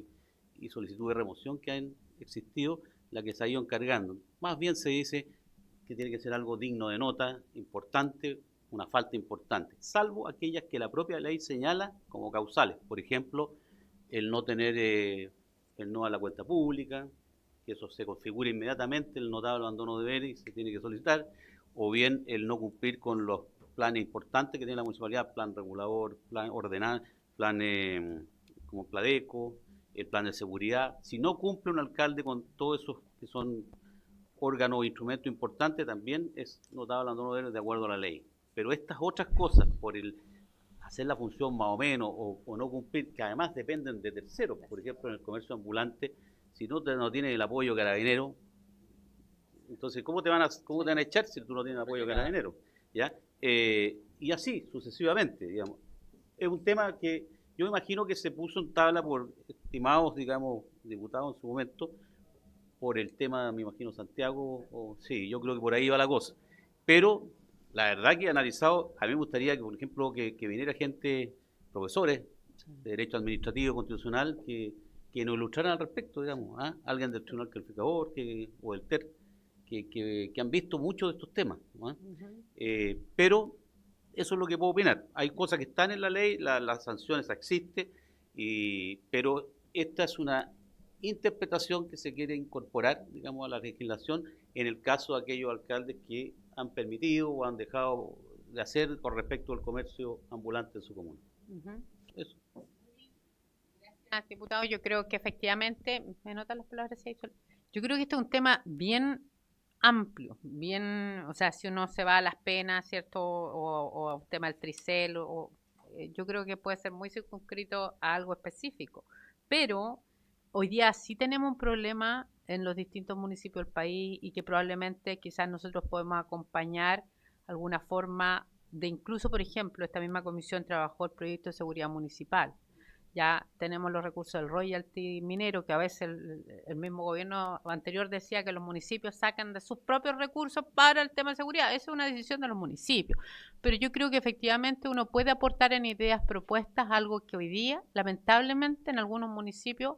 y solicitud de remoción que han existido la que se ha ido encargando. Más bien se dice que tiene que ser algo digno de nota, importante, una falta importante, salvo aquellas que la propia ley señala como causales. Por ejemplo, el no tener, el no a la cuenta pública, que eso se configura inmediatamente, el notable abandono de deberes y se tiene que solicitar, o bien el no cumplir con los planes importantes que tiene la municipalidad, plan regulador, plan ordenal, plan como Pladeco, el plan de seguridad. Si no cumple un alcalde con todos esos que son órganos o instrumentos importantes, también es notable abandono de deberes de acuerdo a la ley. Pero estas otras cosas, por el hacer la función más o menos, o no cumplir, que además dependen de terceros, por ejemplo en el comercio ambulante, si no tienes el apoyo carabinero, entonces ¿cómo te van a echar si tú no tienes apoyo carabinero? ¿Ya? Y así sucesivamente, digamos. Es un tema que yo imagino que se puso en tabla por estimados, digamos, diputados en su momento, por el tema, me imagino, Santiago, sí, yo creo que por ahí va la cosa. Pero la verdad que analizado, a mí me gustaría que, por ejemplo, que viniera gente, profesores de Derecho Administrativo Constitucional, que nos ilustraran al respecto, digamos, ¿ah? Alguien del Tribunal Calificador o del TER, que han visto muchos de estos temas, ¿no? Pero eso es lo que puedo opinar. Hay cosas que están en la ley, las sanciones existen, pero esta es una interpretación que se quiere incorporar, digamos, a la legislación en el caso de aquellos alcaldes que han permitido o han dejado de hacer con respecto al comercio ambulante en su comuna. Eso. Gracias, diputado. Yo creo que efectivamente, me notan las palabras, yo creo que este es un tema bien amplio, bien, o sea, si uno se va a las penas, ¿cierto? O un tema del tricel, yo creo que puede ser muy circunscrito a algo específico. Pero hoy día sí tenemos un problema en los distintos municipios del país y que probablemente quizás nosotros podemos acompañar alguna forma de incluso, por ejemplo, esta misma comisión trabajó el proyecto de seguridad municipal. Ya tenemos los recursos del royalty minero, que a veces el mismo gobierno anterior decía que los municipios sacan de sus propios recursos para el tema de seguridad. Esa es una decisión de los municipios. Pero yo creo que efectivamente uno puede aportar en ideas, propuestas, algo que hoy día, lamentablemente, en algunos municipios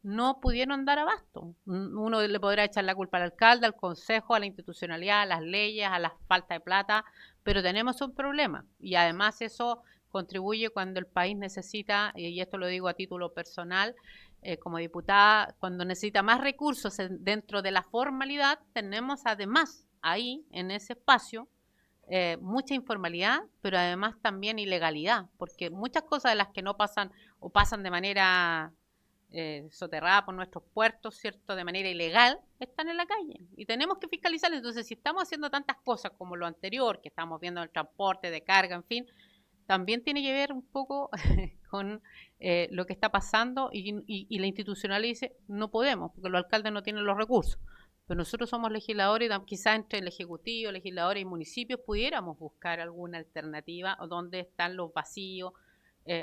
no pudieron dar abasto. Uno le podrá echar la culpa al alcalde, al consejo, a la institucionalidad, a las leyes, a la falta de plata, pero tenemos un problema. Y además eso contribuye cuando el país necesita, y esto lo digo a título personal, como diputada, cuando necesita más recursos dentro de la formalidad, tenemos además ahí, en ese espacio, mucha informalidad, pero además también ilegalidad, porque muchas cosas de las que no pasan o pasan de manera soterrada por nuestros puertos, ¿cierto? De manera ilegal, están en la calle y tenemos que fiscalizar. Entonces, si estamos haciendo tantas cosas como lo anterior, que estamos viendo el transporte de carga, en fin, también tiene que ver un poco con lo que está pasando y la institucionalidad dice, no podemos, porque los alcaldes no tienen los recursos. Pero nosotros somos legisladores y quizás entre el Ejecutivo, legisladores y municipios pudiéramos buscar alguna alternativa o donde están los vacíos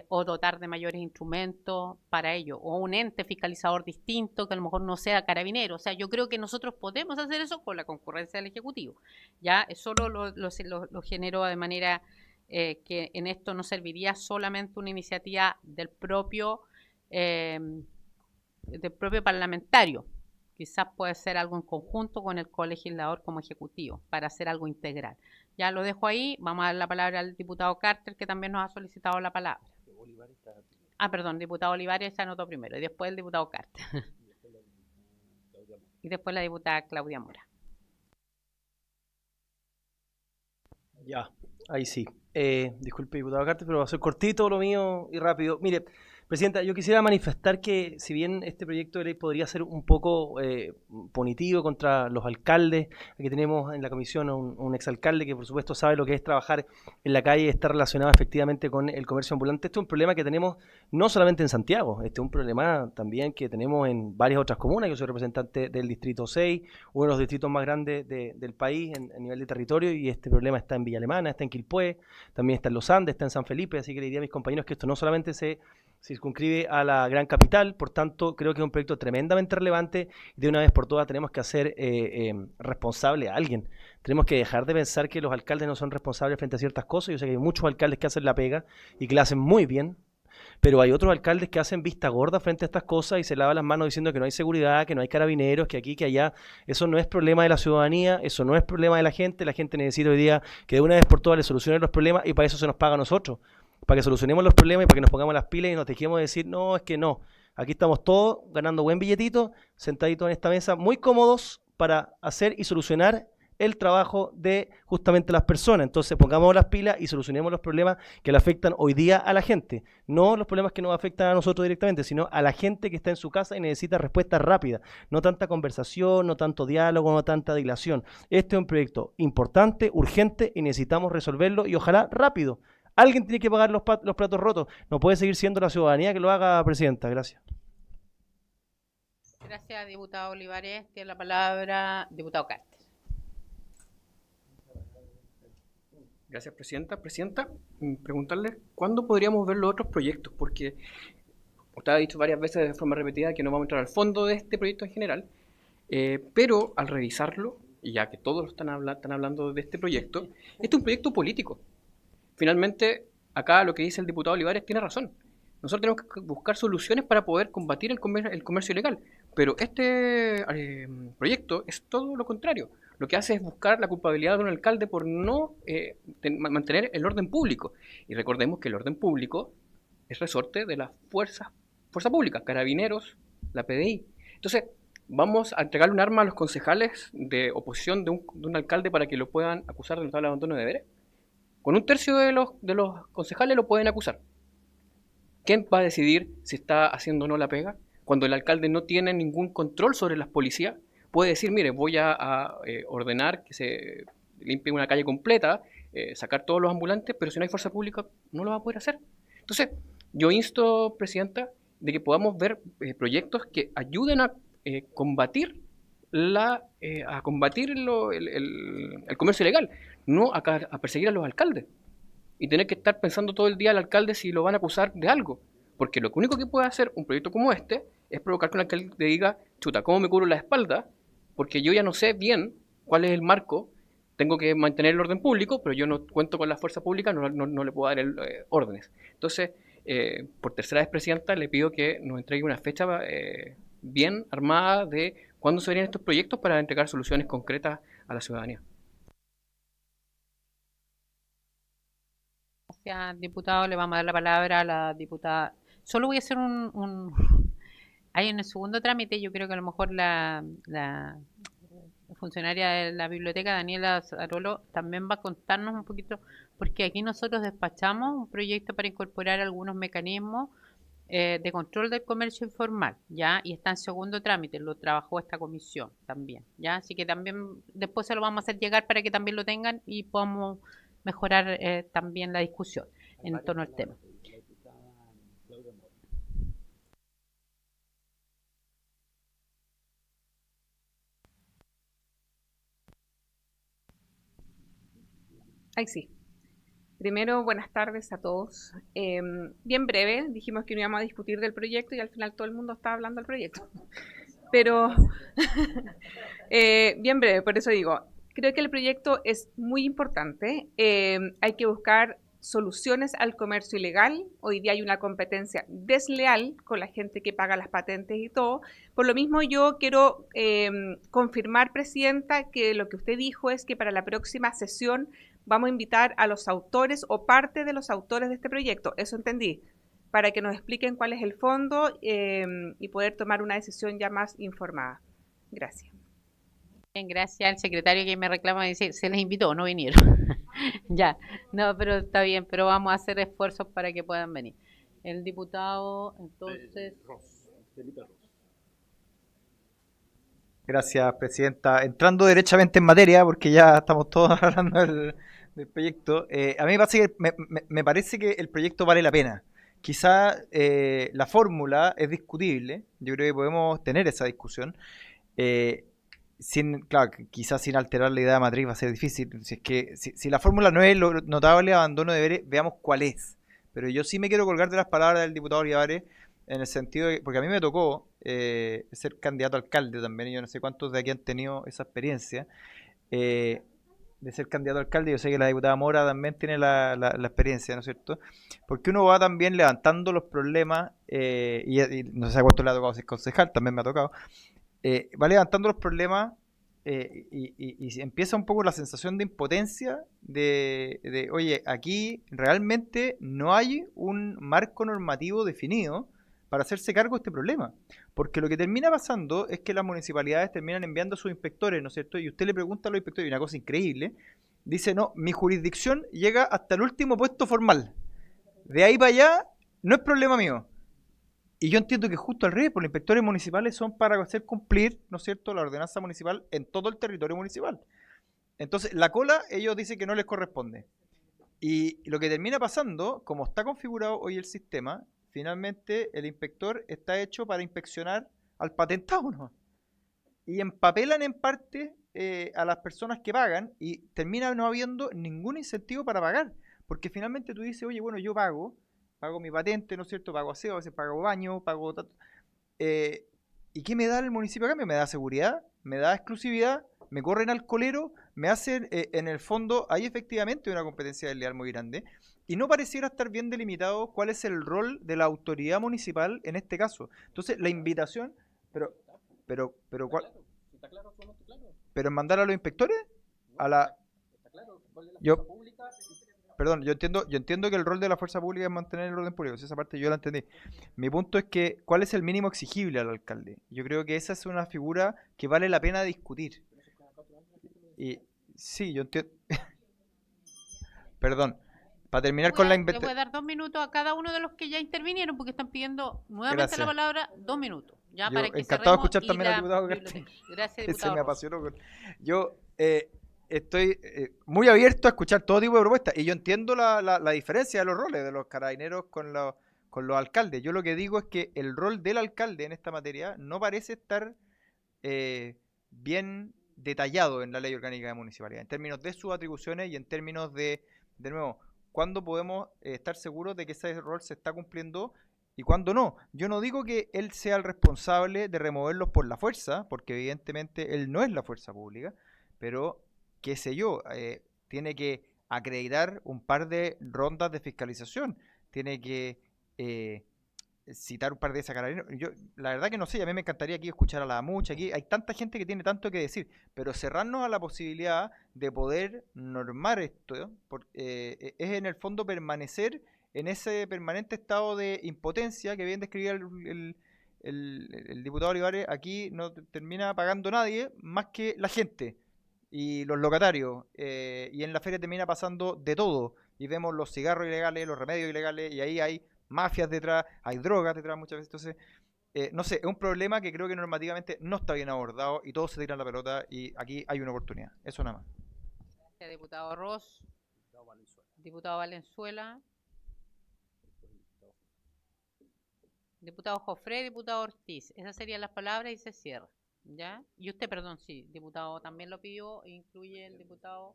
o dotar de mayores instrumentos para ello. O un ente fiscalizador distinto que a lo mejor no sea carabinero. O sea, yo creo que nosotros podemos hacer eso con la concurrencia del Ejecutivo. Ya solo lo genero de manera... que en esto no serviría solamente una iniciativa del propio parlamentario. Quizás puede ser algo en conjunto con el colegislador como ejecutivo para hacer algo integral. Ya lo dejo ahí. Vamos a dar la palabra al diputado Carter, que también nos ha solicitado la palabra. Perdón, diputado Olivares se anotó primero y después el diputado Carter. Y después la diputada Claudia Mora. Ya, ahí sí. Disculpe, diputado Cartes, pero va a ser cortito lo mío y rápido. Mire, Presidenta, yo quisiera manifestar que si bien este proyecto de ley podría ser un poco punitivo contra los alcaldes, aquí tenemos en la comisión un exalcalde que por supuesto sabe lo que es trabajar en la calle y estar relacionado efectivamente con el comercio ambulante. Este es un problema que tenemos no solamente en Santiago, este es un problema también que tenemos en varias otras comunas. Yo soy representante del Distrito 6, uno de los distritos más grandes del país a nivel de territorio, y este problema está en Villa Alemana, está en Quilpué, también está en Los Andes, está en San Felipe, así que le diría a mis compañeros que esto no solamente se circunscribe a la gran capital. Por tanto, creo que es un proyecto tremendamente relevante y de una vez por todas tenemos que hacer responsable a alguien. Tenemos que dejar de pensar que los alcaldes no son responsables frente a ciertas cosas. Yo sé que hay muchos alcaldes que hacen la pega y que la hacen muy bien, pero hay otros alcaldes que hacen vista gorda frente a estas cosas y se lavan las manos diciendo que no hay seguridad, que no hay carabineros, que aquí, que allá. Eso no es problema de la ciudadanía, eso no es problema de la gente. La gente necesita hoy día que de una vez por todas le solucionen los problemas, y para eso se nos paga a nosotros, para que solucionemos los problemas y para que nos pongamos las pilas y nos dejemos de decir, no, es que no. Aquí estamos todos ganando buen billetito, sentaditos en esta mesa, muy cómodos para hacer y solucionar el trabajo de justamente las personas. Entonces pongamos las pilas y solucionemos los problemas que le afectan hoy día a la gente. No los problemas que nos afectan a nosotros directamente, sino a la gente que está en su casa y necesita respuestas rápidas. No tanta conversación, no tanto diálogo, no tanta dilación. Este es un proyecto importante, urgente, y necesitamos resolverlo, y ojalá rápido. Alguien tiene que pagar los platos rotos. No puede seguir siendo la ciudadanía que lo haga, Presidenta. Gracias. Gracias, diputado Olivares. Tiene la palabra diputado Cartes. Gracias, Presidenta. Presidenta, preguntarle cuándo podríamos ver los otros proyectos, porque usted ha dicho varias veces de forma repetida que no vamos a entrar al fondo de este proyecto en general, pero al revisarlo, y ya que todos están hablando de este proyecto, este es un proyecto político. Finalmente, acá lo que dice el diputado Olivares tiene razón. Nosotros tenemos que buscar soluciones para poder combatir el comercio ilegal, pero este proyecto es todo lo contrario. Lo que hace es buscar la culpabilidad de un alcalde por no mantener el orden público. Y recordemos que el orden público es resorte de las fuerzas públicas, carabineros, la PDI. Entonces, vamos a entregarle un arma a los concejales de oposición de un alcalde para que lo puedan acusar de notable abandono de deberes. Con un tercio de los concejales lo pueden acusar. ¿Quién va a decidir si está haciendo o no la pega? Cuando el alcalde no tiene ningún control sobre las policías, puede decir, mire, voy a ordenar que se limpie una calle completa, sacar todos los ambulantes, pero si no hay fuerza pública no lo va a poder hacer. Entonces, yo insto, Presidenta, de que podamos ver proyectos que ayuden a combatir el comercio ilegal, no a perseguir a los alcaldes y tener que estar pensando todo el día al alcalde si lo van a acusar de algo, porque lo único que puede hacer un proyecto como este es provocar que un alcalde diga, chuta, ¿cómo me cubro la espalda? Porque yo ya no sé bien cuál es el marco, tengo que mantener el orden público, pero yo no cuento con la fuerza pública, no le puedo dar órdenes. Entonces, por tercera vez, Presidenta, le pido que nos entregue una fecha bien armada de cuándo se verían estos proyectos para entregar soluciones concretas a la ciudadanía. Gracias, diputado. Le vamos a dar la palabra a la diputada. Solo voy a hacer Hay en el segundo trámite, yo creo que a lo mejor la funcionaria de la biblioteca, Daniela Zarolo, también va a contarnos un poquito, porque aquí nosotros despachamos un proyecto para incorporar algunos mecanismos de control del comercio informal, ¿ya? Y está en segundo trámite, lo trabajó esta comisión también, ¿ya? Así que también después se lo vamos a hacer llegar para que también lo tengan y podamos mejorar también la discusión en torno al tema. Ay, sí. Primero, buenas tardes a todos. Bien breve, dijimos que no íbamos a discutir del proyecto y al final todo el mundo está hablando del proyecto. Pero, bien breve, por eso digo, creo que el proyecto es muy importante. Hay que buscar soluciones al comercio ilegal. Hoy día hay una competencia desleal con la gente que paga las patentes y todo. Por lo mismo, yo quiero confirmar, Presidenta, que lo que usted dijo es que para la próxima sesión vamos a invitar a los autores o parte de los autores de este proyecto, eso entendí, para que nos expliquen cuál es el fondo y poder tomar una decisión ya más informada. Gracias. Bien, gracias al secretario que me reclama, dice, se les invitó, no vinieron. Ya, no, pero está bien, pero vamos a hacer esfuerzos para que puedan venir. El diputado, entonces, Gracias, presidenta. Entrando derechamente en materia, porque ya estamos todos hablando del proyecto, a mí me parece que el proyecto vale la pena. Quizá la fórmula es discutible, yo creo que podemos tener esa discusión, claro, quizás sin alterar la idea matriz va a ser difícil. Si la fórmula no es lo notable abandono de deberes, veamos cuál es. Pero yo sí me quiero colgar de las palabras del diputado Olivares, en el sentido de, porque a mí me tocó ser candidato a alcalde también, y yo no sé cuántos de aquí han tenido esa experiencia de ser candidato a alcalde. Yo sé que la diputada Mora también tiene la experiencia, ¿no es cierto? Porque uno va también levantando los problemas, y no sé cuánto le ha tocado ser concejal, también me ha tocado, va levantando los problemas, y empieza un poco la sensación de impotencia oye, aquí realmente no hay un marco normativo definido para hacerse cargo de este problema. Porque lo que termina pasando es que las municipalidades terminan enviando a sus inspectores, ¿no es cierto? Y usted le pregunta a los inspectores, y una cosa increíble, dice, no, mi jurisdicción llega hasta el último puesto formal. De ahí para allá no es problema mío. Y yo entiendo que justo al revés, porque los inspectores municipales son para hacer cumplir, ¿no es cierto?, la ordenanza municipal en todo el territorio municipal. Entonces, la cola, ellos dicen que no les corresponde. Y lo que termina pasando, como está configurado hoy el sistema, finalmente el inspector está hecho para inspeccionar al patentado, ¿no? Y empapelan en parte a las personas que pagan, y termina no habiendo ningún incentivo para pagar. Porque finalmente tú dices, oye, bueno, yo pago mi patente, ¿no es cierto? Pago aseo, a veces pago baño, pago... ¿Y qué me da el municipio a cambio? Me da seguridad, me da exclusividad, me corren al colero, me hacen, en el fondo, hay efectivamente una competencia desleal muy grande, y no pareciera estar bien delimitado cuál es el rol de la autoridad municipal en este caso. Entonces, la invitación, ¿cuál? ¿Pero en mandar a los inspectores? A la... Yo... Perdón, yo entiendo que el rol de la fuerza pública es mantener el orden público, esa parte yo la entendí. Mi punto es que, ¿cuál es el mínimo exigible al alcalde? Yo creo que esa es una figura que vale la pena discutir. Y sí, yo entiendo. Perdón, para terminar con la le voy a dar 2 minutos a cada uno de los que ya intervinieron, porque están pidiendo nuevamente Gracias. la palabra, 2 minutos. Ya, Yo para que encantado de cerremos escuchar también al la diputado biblioteca. Gracias, que se diputado me Ross. apasionó. Yo estoy muy abierto a escuchar todo tipo de propuestas, y yo entiendo la diferencia de los roles de los carabineros con los alcaldes. Yo lo que digo es que el rol del alcalde en esta materia no parece estar bien detallado en la ley orgánica de municipalidad, en términos de sus atribuciones y en términos de nuevo, cuándo podemos estar seguros de que ese rol se está cumpliendo y cuándo no. Yo no digo que él sea el responsable de removerlos por la fuerza, porque evidentemente él no es la fuerza pública, pero qué sé yo, tiene que acreditar un par de rondas de fiscalización, tiene que citar un par de esas carabineros. Yo, la verdad que no sé, a mí me encantaría aquí escuchar a la mucha, aquí hay tanta gente que tiene tanto que decir, pero cerrarnos a la posibilidad de poder normar esto, es en el fondo permanecer en ese permanente estado de impotencia que bien describía el diputado Olivares. Aquí no termina pagando nadie más que la gente y los locatarios, y en la feria termina pasando de todo, y vemos los cigarros ilegales, los remedios ilegales, y ahí hay mafias detrás, hay drogas detrás muchas veces. Entonces, no sé, es un problema que creo que normativamente no está bien abordado y todos se tiran la pelota, y aquí hay una oportunidad. Eso nada más. Gracias, diputado Ross. Diputado Valenzuela. Diputado Jofré, diputado Ortiz. Esas serían las palabras y se cierra. ¿Ya? Y usted, perdón, sí, diputado también lo pidió, incluye el diputado.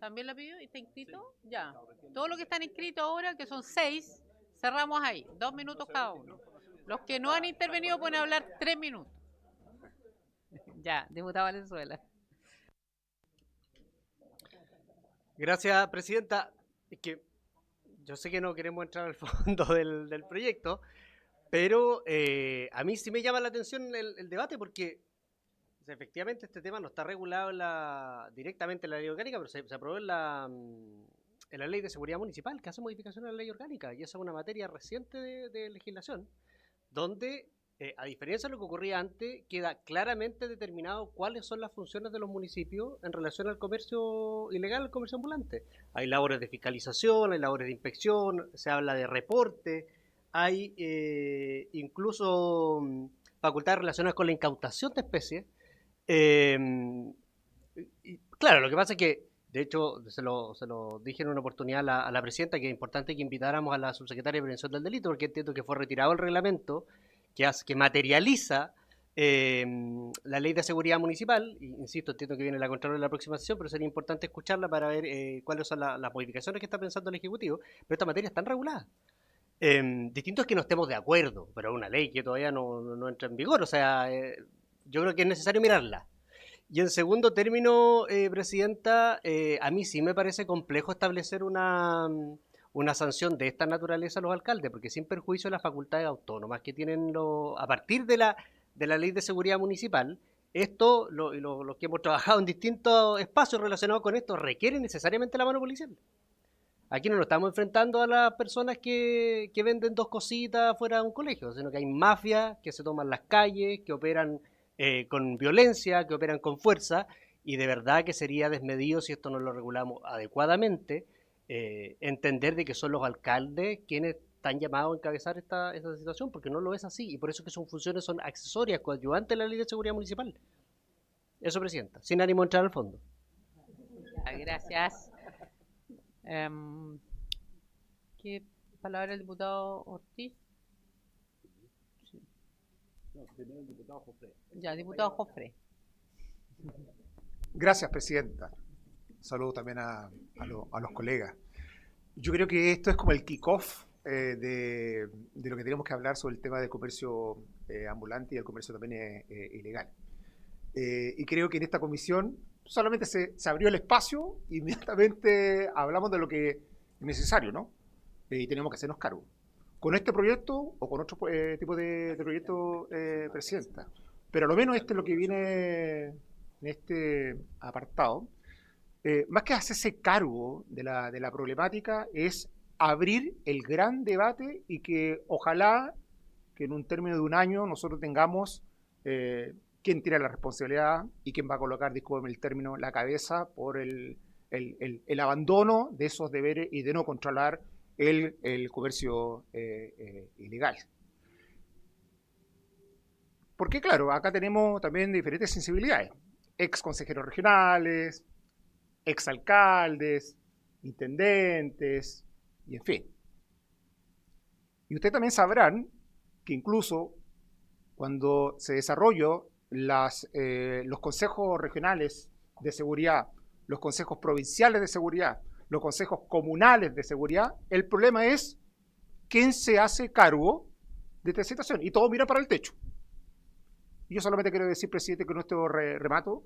¿También lo pidió? ¿Y está inscrito? Ya. Todos los que están inscritos ahora, que son 6, cerramos ahí. 2 minutos cada uno. Los que no han intervenido pueden hablar 3 minutos. Ya, diputado Valenzuela. Gracias, presidenta. Es que yo sé que no queremos entrar al fondo del proyecto, pero a mí sí me llama la atención el debate, porque efectivamente este tema no está regulado directamente en la ley orgánica, pero se aprobó en la ley de seguridad municipal, que hace modificaciones a la ley orgánica, y esa es una materia reciente de legislación, donde A diferencia de lo que ocurría antes, queda claramente determinado cuáles son las funciones de los municipios en relación al comercio ilegal, al comercio ambulante. Hay labores de fiscalización, hay labores de inspección, se habla de reporte, hay incluso facultades relacionadas con la incautación de especies. Y claro, lo que pasa es que, de hecho, se lo dije en una oportunidad a la presidenta, que es importante que invitáramos a la subsecretaria de Prevención del Delito, porque entiendo que fue retirado el reglamento que materializa la ley de seguridad municipal. Y, insisto, entiendo que viene la Contralora en la próxima sesión, pero sería importante escucharla para ver cuáles son las modificaciones que está pensando el Ejecutivo. Pero esta materia está regulada. Distinto es que no estemos de acuerdo, pero es una ley que todavía no entra en vigor. O sea, yo creo que es necesario mirarla. Y en segundo término, Presidenta, a mí sí me parece complejo establecer una sanción de esta naturaleza a los alcaldes, porque sin perjuicio de las facultades autónomas que tienen a partir de la ley de seguridad municipal, esto, los que hemos trabajado en distintos espacios relacionados con esto, requieren necesariamente la mano policial. Aquí no nos estamos enfrentando a las personas que venden dos cositas fuera de un colegio, sino que hay mafias que se toman las calles, que operan con violencia, que operan con fuerza, y de verdad que sería desmedido si esto no lo regulamos adecuadamente, entender de que son los alcaldes quienes están llamados a encabezar esta situación, porque no lo es así, y por eso que sus funciones son accesorias, coadyuvantes de la ley de seguridad municipal. Eso, Presidenta, sin ánimo de entrar al fondo. Gracias. ¿Qué palabra el diputado Ortiz? No, primero el diputado Jofré. Ya, diputado Jofré. Gracias, Presidenta. Saludo también a los colegas. Yo creo que esto es como el kick-off de lo que tenemos que hablar sobre el tema del comercio ambulante y el comercio también ilegal. Y creo que en esta comisión solamente se abrió el espacio y inmediatamente hablamos de lo que es necesario, ¿no? Y tenemos que hacernos cargo. Con este proyecto o con otro tipo de proyecto, Presidenta. Pero a lo menos este es lo que viene en este apartado. Más que hacerse cargo de la problemática, es abrir el gran debate y que ojalá que en un término de un año nosotros tengamos quién tiene la responsabilidad y quién va a colocar, discúlpeme el término, la cabeza por el abandono de esos deberes y de no controlar el comercio ilegal. Porque claro, acá tenemos también diferentes sensibilidades. Ex consejeros regionales, ex alcaldes, intendentes, y en fin. Y ustedes también sabrán que incluso cuando se desarrolló los consejos regionales de seguridad, los consejos provinciales de seguridad, los consejos comunales de seguridad, el problema es quién se hace cargo de esta situación. Y todo mira para el techo. Y yo solamente quiero decir, Presidente, que con nuestro remato,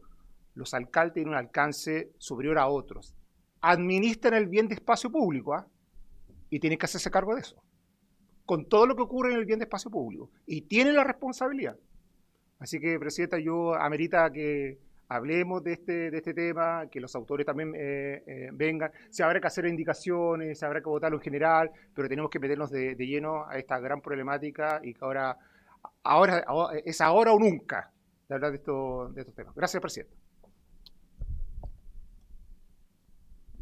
los alcaldes tienen un alcance superior a otros. Administran el bien de espacio público, ¿eh? Y tienen que hacerse cargo de eso. Con todo lo que ocurre en el bien de espacio público. Y tienen la responsabilidad. Así que, Presidenta, yo amerita que hablemos de este tema, que los autores también vengan. Se habrá que hacer indicaciones, se habrá que votarlo en general, pero tenemos que meternos de lleno a esta gran problemática y que ahora es ahora o nunca de hablar de estos temas. Gracias, Presidenta.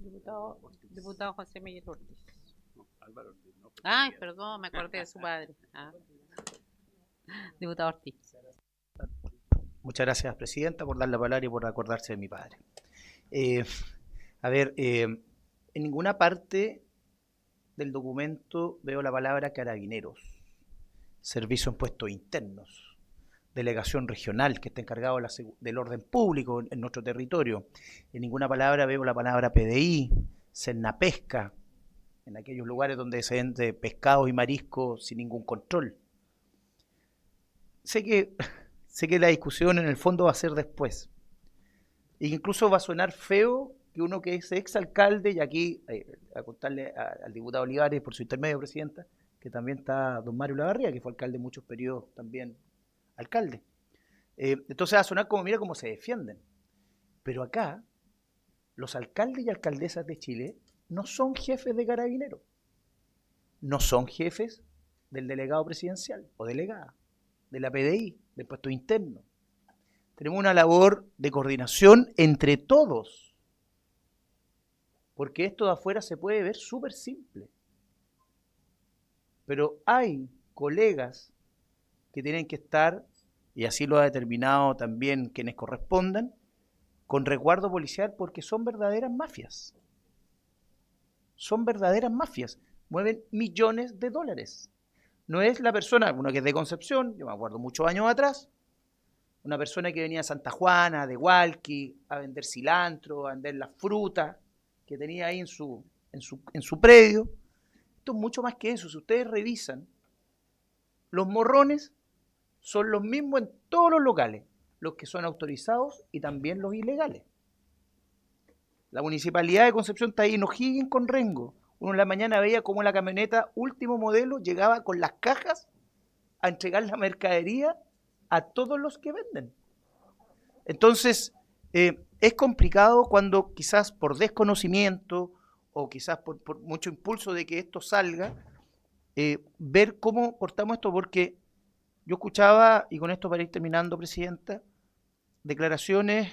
Diputado José Miguel Ortiz. No, Álvaro Ortiz, no. Ay, perdón, me acordé de su padre. Diputado Ortiz. Muchas gracias, Presidenta, por dar la palabra y por acordarse de mi padre. En ninguna parte del documento veo la palabra carabineros, servicio en puestos internos, delegación regional que está encargado del orden público en nuestro territorio. En ninguna palabra veo la palabra PDI, Cernapesca, en aquellos lugares donde se vende pescados y mariscos sin ningún control. Sé que la discusión en el fondo va a ser después. E incluso va a sonar feo que uno que es exalcalde, y aquí a contarle al diputado Olivares por su intermedio, Presidenta, que también está don Mario Lavarría, que fue alcalde en muchos periodos también alcalde. Entonces va a sonar como, mira cómo se defienden. Pero acá, los alcaldes y alcaldesas de Chile no son jefes de carabineros, no son jefes del delegado presidencial o delegada. de la PDI, de Impuestos Internos. Tenemos una labor de coordinación entre todos, porque esto de afuera se puede ver súper simple. Pero hay colegas que tienen que estar, y así lo ha determinado también quienes correspondan, con resguardo policial porque son verdaderas mafias. Son verdaderas mafias. Mueven millones de dólares. No es la persona, uno que es de Concepción, yo me acuerdo muchos años atrás, una persona que venía de Santa Juana, de Hualqui, a vender cilantro, a vender la fruta que tenía ahí en su predio. Esto es mucho más que eso. Si ustedes revisan, los morrones son los mismos en todos los locales, los que son autorizados y también los ilegales. La Municipalidad de Concepción está ahí en O'Higgins con Rengo. Uno en la mañana veía cómo la camioneta último modelo llegaba con las cajas a entregar la mercadería a todos los que venden. Entonces, es complicado cuando quizás por desconocimiento o quizás por mucho impulso de que esto salga, ver cómo cortamos esto, porque yo escuchaba, y con esto para ir terminando, Presidenta, declaraciones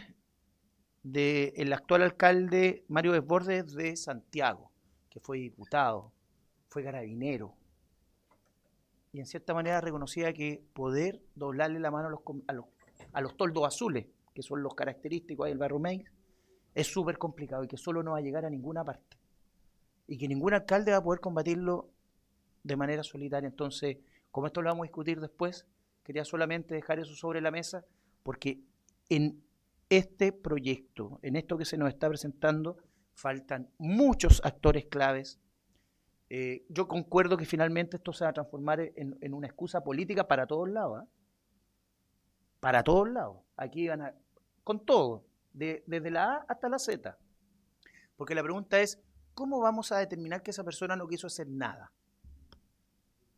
del actual alcalde Mario Desbordes de Santiago, que fue diputado, fue carabinero, y en cierta manera reconocía que poder doblarle la mano a los toldos azules, que son los característicos ahí del Barrio Meis, es súper complicado y que solo no va a llegar a ninguna parte. Y que ningún alcalde va a poder combatirlo de manera solitaria. Entonces, como esto lo vamos a discutir después, quería solamente dejar eso sobre la mesa, porque en este proyecto, en esto que se nos está presentando, faltan muchos actores claves. Yo concuerdo que finalmente esto se va a transformar en una excusa política para todos lados, ¿eh? Para todos lados. Aquí van a, con todo, desde la A hasta la Z. Porque la pregunta es, ¿cómo vamos a determinar que esa persona no quiso hacer nada?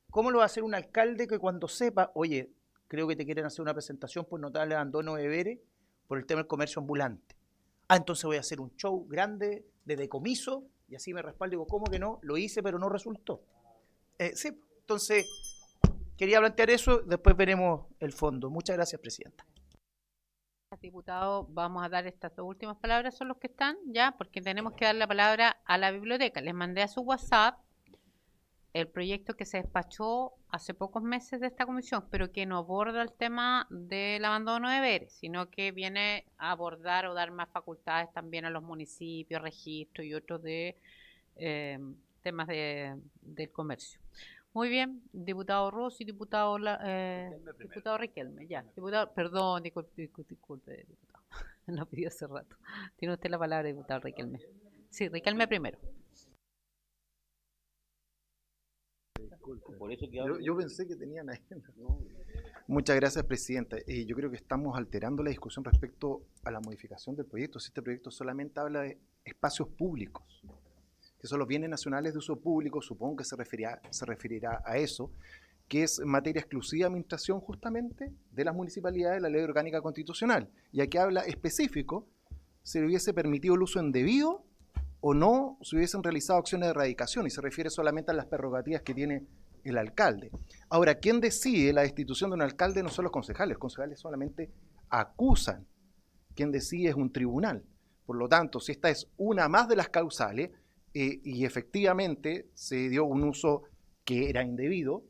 ¿Cómo lo va a hacer un alcalde que cuando sepa, oye, creo que te quieren hacer una presentación por notable abandono de deberes por el tema del comercio ambulante? Ah, entonces voy a hacer un show grande de decomiso y así me respaldo y digo, ¿cómo que no? Lo hice, pero no resultó. Sí, entonces quería plantear eso, después veremos el fondo. Muchas gracias, Presidenta. Diputado, vamos a dar estas dos últimas palabras, son los que están ya, porque tenemos que dar la palabra a la biblioteca. Les mandé a su WhatsApp el proyecto que se despachó hace pocos meses de esta comisión, pero que no aborda el tema del abandono de deberes, sino que viene a abordar o dar más facultades también a los municipios, registros y otros de temas del comercio. Muy bien, diputado Rossi, diputado Riquelme, ya. Diputado, perdón, disculpe, diputado. No pidió hace rato. Tiene usted la palabra, diputado Riquelme. Sí, Riquelme primero. Por eso que yo pensé que tenían agenda. Muchas gracias, Presidenta. Yo creo que estamos alterando la discusión respecto a la modificación del proyecto. Si este proyecto solamente habla de espacios públicos, que son los bienes nacionales de uso público, supongo que se referirá a eso, que es materia exclusiva de administración justamente de las municipalidades de la Ley Orgánica Constitucional. Y aquí habla específico si le hubiese permitido el uso indebido o no, si hubiesen realizado acciones de erradicación, y se refiere solamente a las prerrogativas que tiene el alcalde. Ahora, ¿quién decide la destitución de un alcalde? No son los concejales solamente acusan. Quien decide es un tribunal. Por lo tanto, si esta es una más de las causales, y efectivamente se dio un uso que era indebido,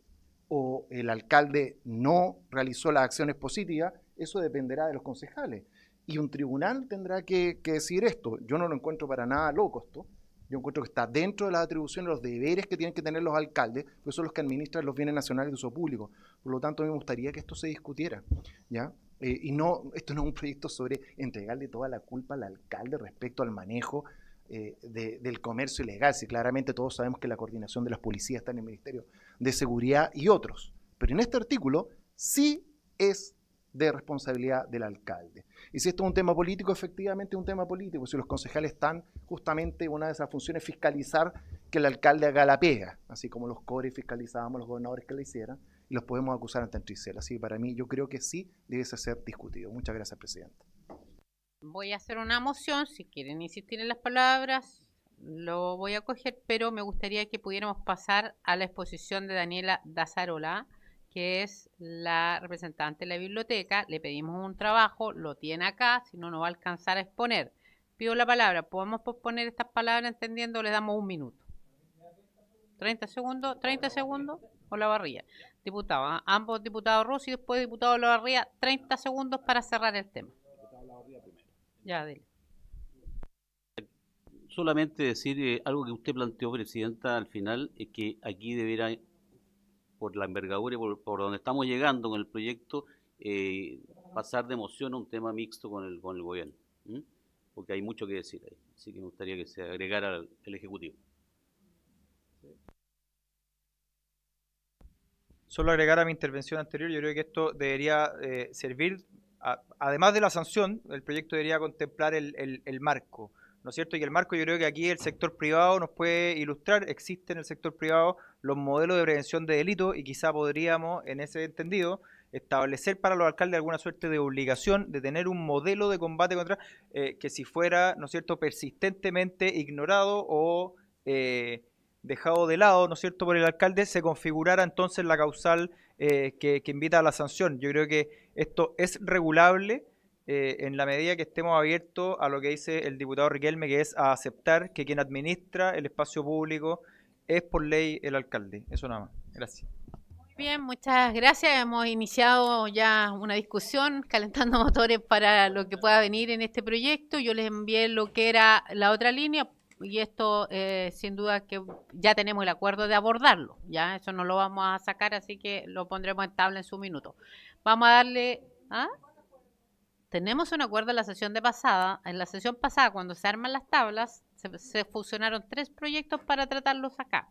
o el alcalde no realizó las acciones positivas, eso dependerá de los concejales. Y un tribunal tendrá que decir esto. Yo no lo encuentro para nada loco esto. Yo encuentro que está dentro de las atribuciones, los deberes que tienen que tener los alcaldes, porque son los que administran los bienes nacionales de uso público. Por lo tanto, me gustaría que esto se discutiera, ¿ya? Y no, esto no es un proyecto sobre entregarle toda la culpa al alcalde respecto al manejo del comercio ilegal. Si claramente todos sabemos que la coordinación de las policías está en el Ministerio de Seguridad y otros. Pero en este artículo sí es de responsabilidad del alcalde. Y si esto es un tema político, efectivamente es un tema político. Si los concejales están, justamente una de esas funciones es fiscalizar que el alcalde haga la pega, así como los CORE fiscalizábamos los gobernadores que la hicieran, y los podemos acusar ante Tricel. Así que para mí, yo creo que sí debe ser discutido. Muchas gracias, Presidenta. Voy a hacer una moción, si quieren insistir en las palabras, lo voy a coger, pero me gustaría que pudiéramos pasar a la exposición de Daniela Dazarola, que es la representante de la biblioteca. Le pedimos un trabajo, lo tiene acá, si no, no va a alcanzar a exponer. Pido la palabra. ¿Podemos posponer estas palabras entendiendo? Le damos 1 minuto. 30 segundos o la barría. Diputado, ambos diputados Rossi y después diputado la barría, 30 segundos para cerrar el tema. Ya, dile. Solamente decir algo que usted planteó, Presidenta, al final, es que aquí debiera, por la envergadura y por donde estamos llegando con el proyecto, pasar de moción a un tema mixto con el gobierno, porque hay mucho que decir ahí, así que me gustaría que se agregara el Ejecutivo. Solo agregar a mi intervención anterior, yo creo que esto debería servir, además de la sanción, el proyecto debería contemplar el marco, ¿no es cierto? Y el marco, yo creo que aquí el sector privado nos puede ilustrar. Existen en el sector privado los modelos de prevención de delitos y quizá podríamos, en ese entendido, establecer para los alcaldes alguna suerte de obligación de tener un modelo de combate contra, que si fuera, ¿no es cierto?, persistentemente ignorado o dejado de lado, ¿no es cierto?, por el alcalde, se configurara entonces la causal que invita a la sanción. Yo creo que esto es regulable en la medida que estemos abiertos a lo que dice el diputado Riquelme, que es a aceptar que quien administra el espacio público es por ley el alcalde. Eso nada más. Gracias. Bien, muchas gracias. Hemos iniciado ya una discusión calentando motores para lo que pueda venir en este proyecto. Yo les envié lo que era la otra línea y esto sin duda que ya tenemos el acuerdo de abordarlo. Ya eso no lo vamos a sacar, así que lo pondremos en tabla en su minuto. Vamos a darle... Tenemos un acuerdo en la sesión pasada. En la sesión pasada, cuando se arman las tablas, se fusionaron 3 proyectos para tratarlos acá,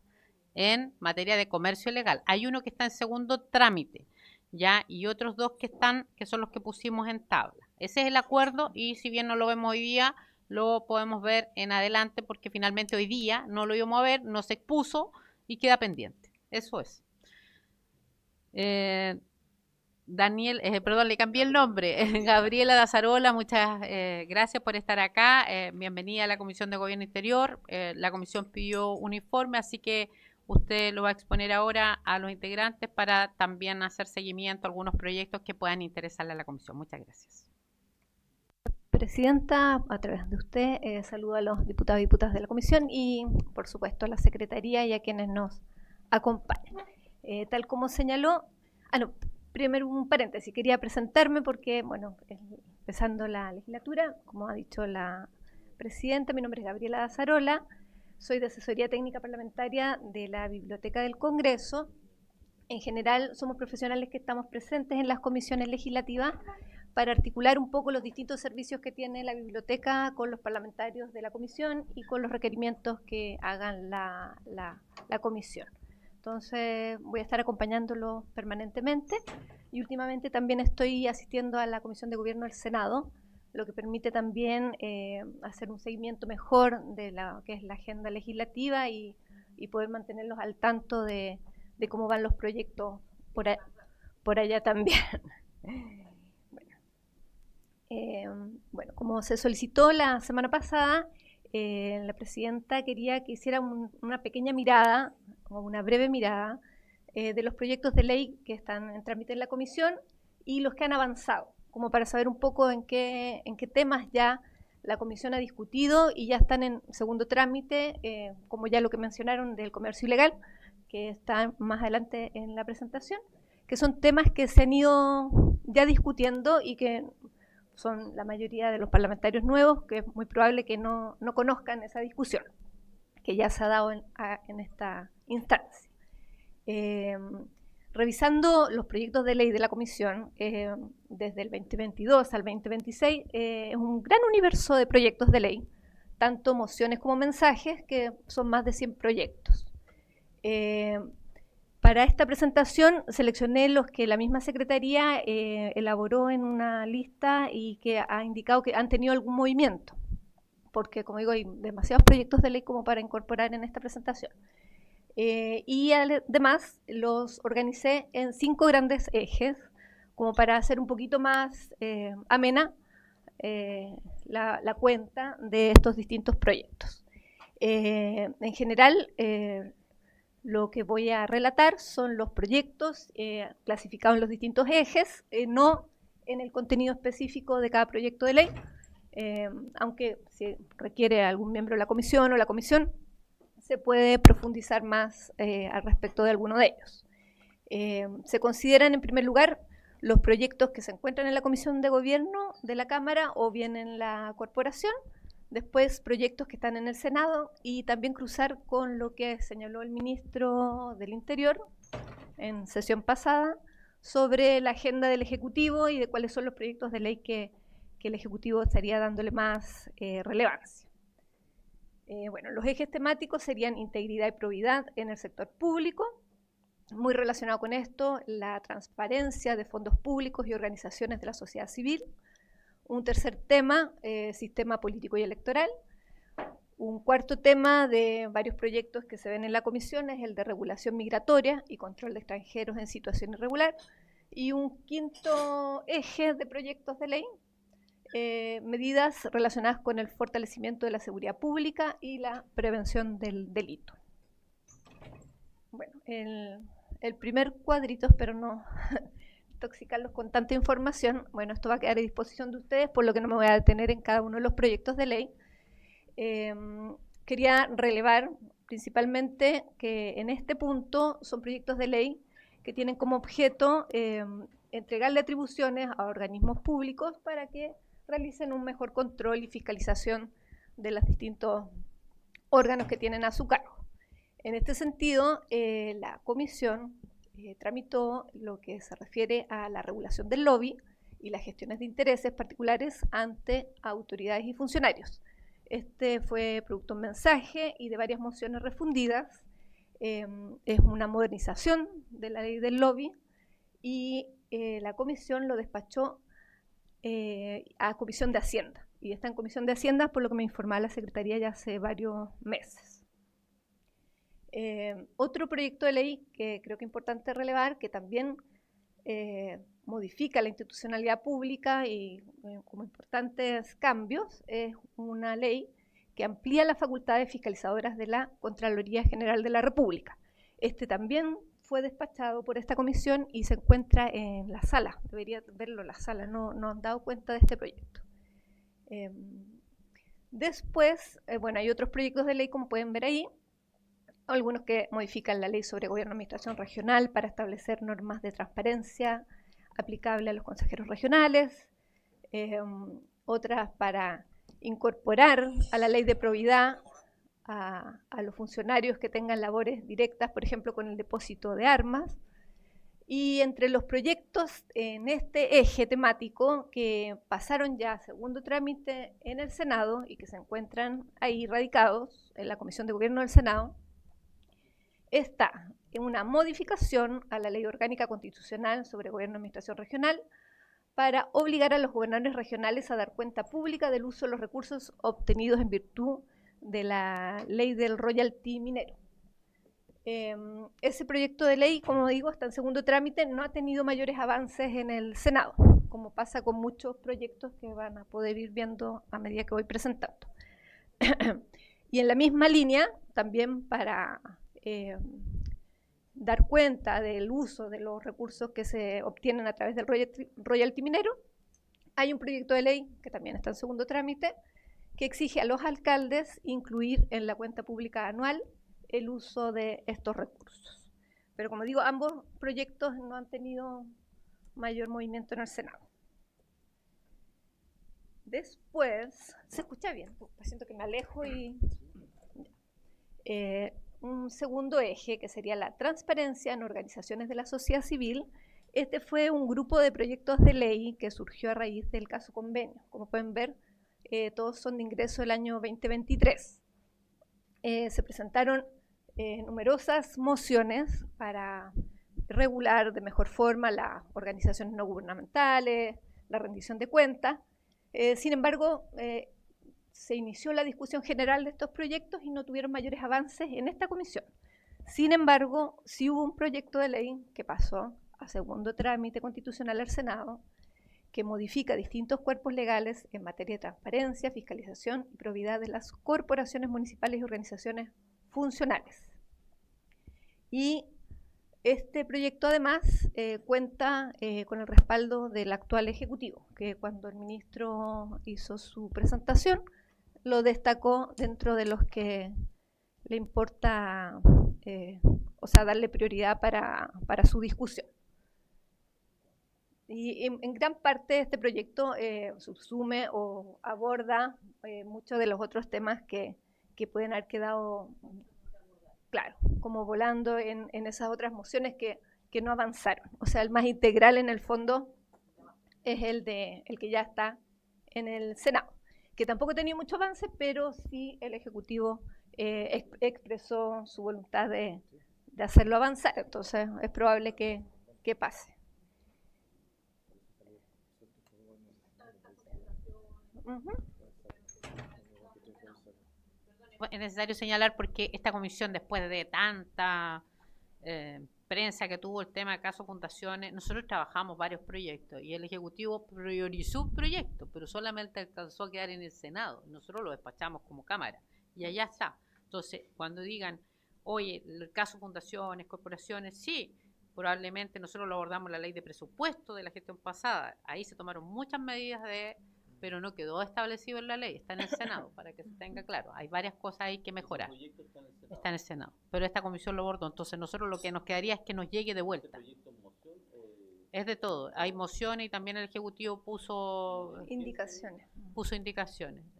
en materia de comercio legal. Hay uno que está en segundo trámite, ¿ya? Y otros 2 que son los que pusimos en tabla. Ese es el acuerdo y si bien no lo vemos hoy día, lo podemos ver en adelante porque finalmente hoy día no lo íbamos a ver, no se expuso y queda pendiente. Eso es. Daniel, perdón, le cambié el nombre. Gabriela Dazarola, muchas gracias por estar acá. Bienvenida a la Comisión de Gobierno Interior. La comisión pidió un informe, así que usted lo va a exponer ahora a los integrantes para también hacer seguimiento a algunos proyectos que puedan interesarle a la comisión. Muchas gracias. Presidenta, a través de usted, saludo a los diputados y diputadas de la comisión y, por supuesto, a la Secretaría y a quienes nos acompañan. Tal como señaló, primero un paréntesis, quería presentarme porque, bueno, empezando la legislatura, como ha dicho la Presidenta, mi nombre es Gabriela Dazarola, soy de Asesoría Técnica Parlamentaria de la Biblioteca del Congreso. En general, somos profesionales que estamos presentes en las comisiones legislativas para articular un poco los distintos servicios que tiene la biblioteca con los parlamentarios de la comisión y con los requerimientos que hagan la comisión. Entonces voy a estar acompañándolo permanentemente y últimamente también estoy asistiendo a la Comisión de Gobierno del Senado, lo que permite también hacer un seguimiento mejor de lo que es la agenda legislativa y poder mantenerlos al tanto de cómo van los proyectos por allá también. Bueno, como se solicitó la semana pasada, la Presidenta quería que hiciera una pequeña mirada o una breve mirada de los proyectos de ley que están en trámite en la comisión y los que han avanzado, como para saber un poco en qué temas ya la comisión ha discutido y ya están en segundo trámite, como ya lo que mencionaron del comercio ilegal, que está más adelante en la presentación, que son temas que se han ido ya discutiendo y que son la mayoría de los parlamentarios nuevos, que es muy probable que no conozcan esa discusión, que ya se ha dado en esta instancia. Revisando los proyectos de ley de la comisión, desde el 2022 al 2026, es un gran universo de proyectos de ley, tanto mociones como mensajes, que son más de 100 proyectos. Para esta presentación seleccioné los que la misma Secretaría elaboró en una lista y que ha indicado que han tenido algún movimiento, porque como digo hay demasiados proyectos de ley como para incorporar en esta presentación. Y además los organicé en 5 grandes ejes, como para hacer un poquito más amena la cuenta de estos distintos proyectos. En general, Lo que voy a relatar son los proyectos clasificados en los distintos ejes, no en el contenido específico de cada proyecto de ley, aunque si requiere algún miembro de la comisión o la comisión, se puede profundizar más al respecto de alguno de ellos. Se consideran en primer lugar los proyectos que se encuentran en la Comisión de Gobierno de la Cámara o bien en la Corporación, después proyectos que están en el Senado y también cruzar con lo que señaló el ministro del Interior en sesión pasada sobre la agenda del Ejecutivo y de cuáles son los proyectos de ley que el Ejecutivo estaría dándole más relevancia. Bueno, los ejes temáticos serían integridad y probidad en el sector público, muy relacionado con esto, la transparencia de fondos públicos y organizaciones de la sociedad civil. Un tercer tema, sistema político y electoral. Un cuarto tema de varios proyectos que se ven en la comisión es el de regulación migratoria y control de extranjeros en situación irregular. Y un quinto eje de proyectos de ley, medidas relacionadas con el fortalecimiento de la seguridad pública y la prevención del delito. Bueno, el primer cuadrito, espero no intoxicarlos con tanta información. Bueno, esto va a quedar a disposición de ustedes, por lo que no me voy a detener en cada uno de los proyectos de ley. Quería relevar principalmente que en este punto son proyectos de ley que tienen como objeto entregarle atribuciones a organismos públicos para que realicen un mejor control y fiscalización de los distintos órganos que tienen a su cargo. En este sentido, la comisión tramitó lo que se refiere a la regulación del lobby y las gestiones de intereses particulares ante autoridades y funcionarios. Este fue producto de un mensaje y de varias mociones refundidas. Es una modernización de la ley del lobby y la comisión lo despachó a Comisión de Hacienda. Y está en Comisión de Hacienda, por lo que me informaba la Secretaría ya hace varios meses. Otro proyecto de ley que creo que es importante relevar, que también modifica la institucionalidad pública y como importantes cambios, es una ley que amplía las facultades fiscalizadoras de la Contraloría General de la República. Este también fue despachado por esta comisión y se encuentra en la sala. Debería verlo en la sala, no han dado cuenta de este proyecto. Después, bueno, hay otros proyectos de ley, como pueden ver ahí, algunos que modifican la ley sobre gobierno y administración regional para establecer normas de transparencia aplicable a los consejeros regionales, otras para incorporar a la ley de probidad a los funcionarios que tengan labores directas, por ejemplo, con el depósito de armas. Y entre los proyectos en este eje temático que pasaron ya a segundo trámite en el Senado y que se encuentran ahí radicados en la Comisión de Gobierno del Senado, está una modificación a la Ley Orgánica Constitucional sobre Gobierno y Administración Regional para obligar a los gobernadores regionales a dar cuenta pública del uso de los recursos obtenidos en virtud de la ley del royalty minero. Ese proyecto de ley, como digo, está en segundo trámite, no ha tenido mayores avances en el Senado, como pasa con muchos proyectos que van a poder ir viendo a medida que voy presentando. Y en la misma línea, también para dar cuenta del uso de los recursos que se obtienen a través del royalty minero, hay un proyecto de ley que también está en segundo trámite, que exige a los alcaldes incluir en la cuenta pública anual el uso de estos recursos. Pero como digo, ambos proyectos no han tenido mayor movimiento en el Senado. Después, ¿se escucha bien? Siento que me alejo y... un segundo eje, que sería la transparencia en organizaciones de la sociedad civil. Este fue un grupo de proyectos de ley que surgió a raíz del caso Convenio. Como pueden ver, todos son de ingreso del año 2023. Se presentaron numerosas mociones para regular de mejor forma las organizaciones no gubernamentales, la rendición de cuentas. Sin embargo, se inició la discusión general de estos proyectos y no tuvieron mayores avances en esta comisión. Sin embargo, sí hubo un proyecto de ley que pasó a segundo trámite constitucional al Senado, que modifica distintos cuerpos legales en materia de transparencia, fiscalización y probidad de las corporaciones municipales y organizaciones funcionales. Y este proyecto además cuenta con el respaldo del actual Ejecutivo, que cuando el ministro hizo su presentación lo destacó dentro de los que le importa, darle prioridad para su discusión. Y en gran parte este proyecto subsume o aborda muchos de los otros temas que pueden haber quedado, claro, como volando en esas otras mociones que no avanzaron. O sea, el más integral en el fondo es el que ya está en el Senado, que tampoco ha tenido mucho avance, pero sí el Ejecutivo expresó su voluntad de hacerlo avanzar. Entonces es probable que pase. Es necesario señalar porque esta comisión, después de tanta prensa que tuvo el tema de caso fundaciones, nosotros trabajamos varios proyectos y el Ejecutivo priorizó un proyecto, pero solamente alcanzó a quedar en el Senado. Nosotros lo despachamos como Cámara y allá está. Entonces, cuando digan, oye, el caso fundaciones, corporaciones, sí, probablemente nosotros lo abordamos en la ley de presupuesto de la gestión pasada. Ahí se tomaron muchas medidas pero no quedó establecido en la ley, está en el Senado, para que se tenga claro. Hay varias cosas ahí que mejorar. Está en el Senado, pero esta comisión lo abordó, entonces nosotros lo que nos quedaría es que nos llegue de vuelta. Es de todo, hay mociones y también el Ejecutivo puso indicaciones.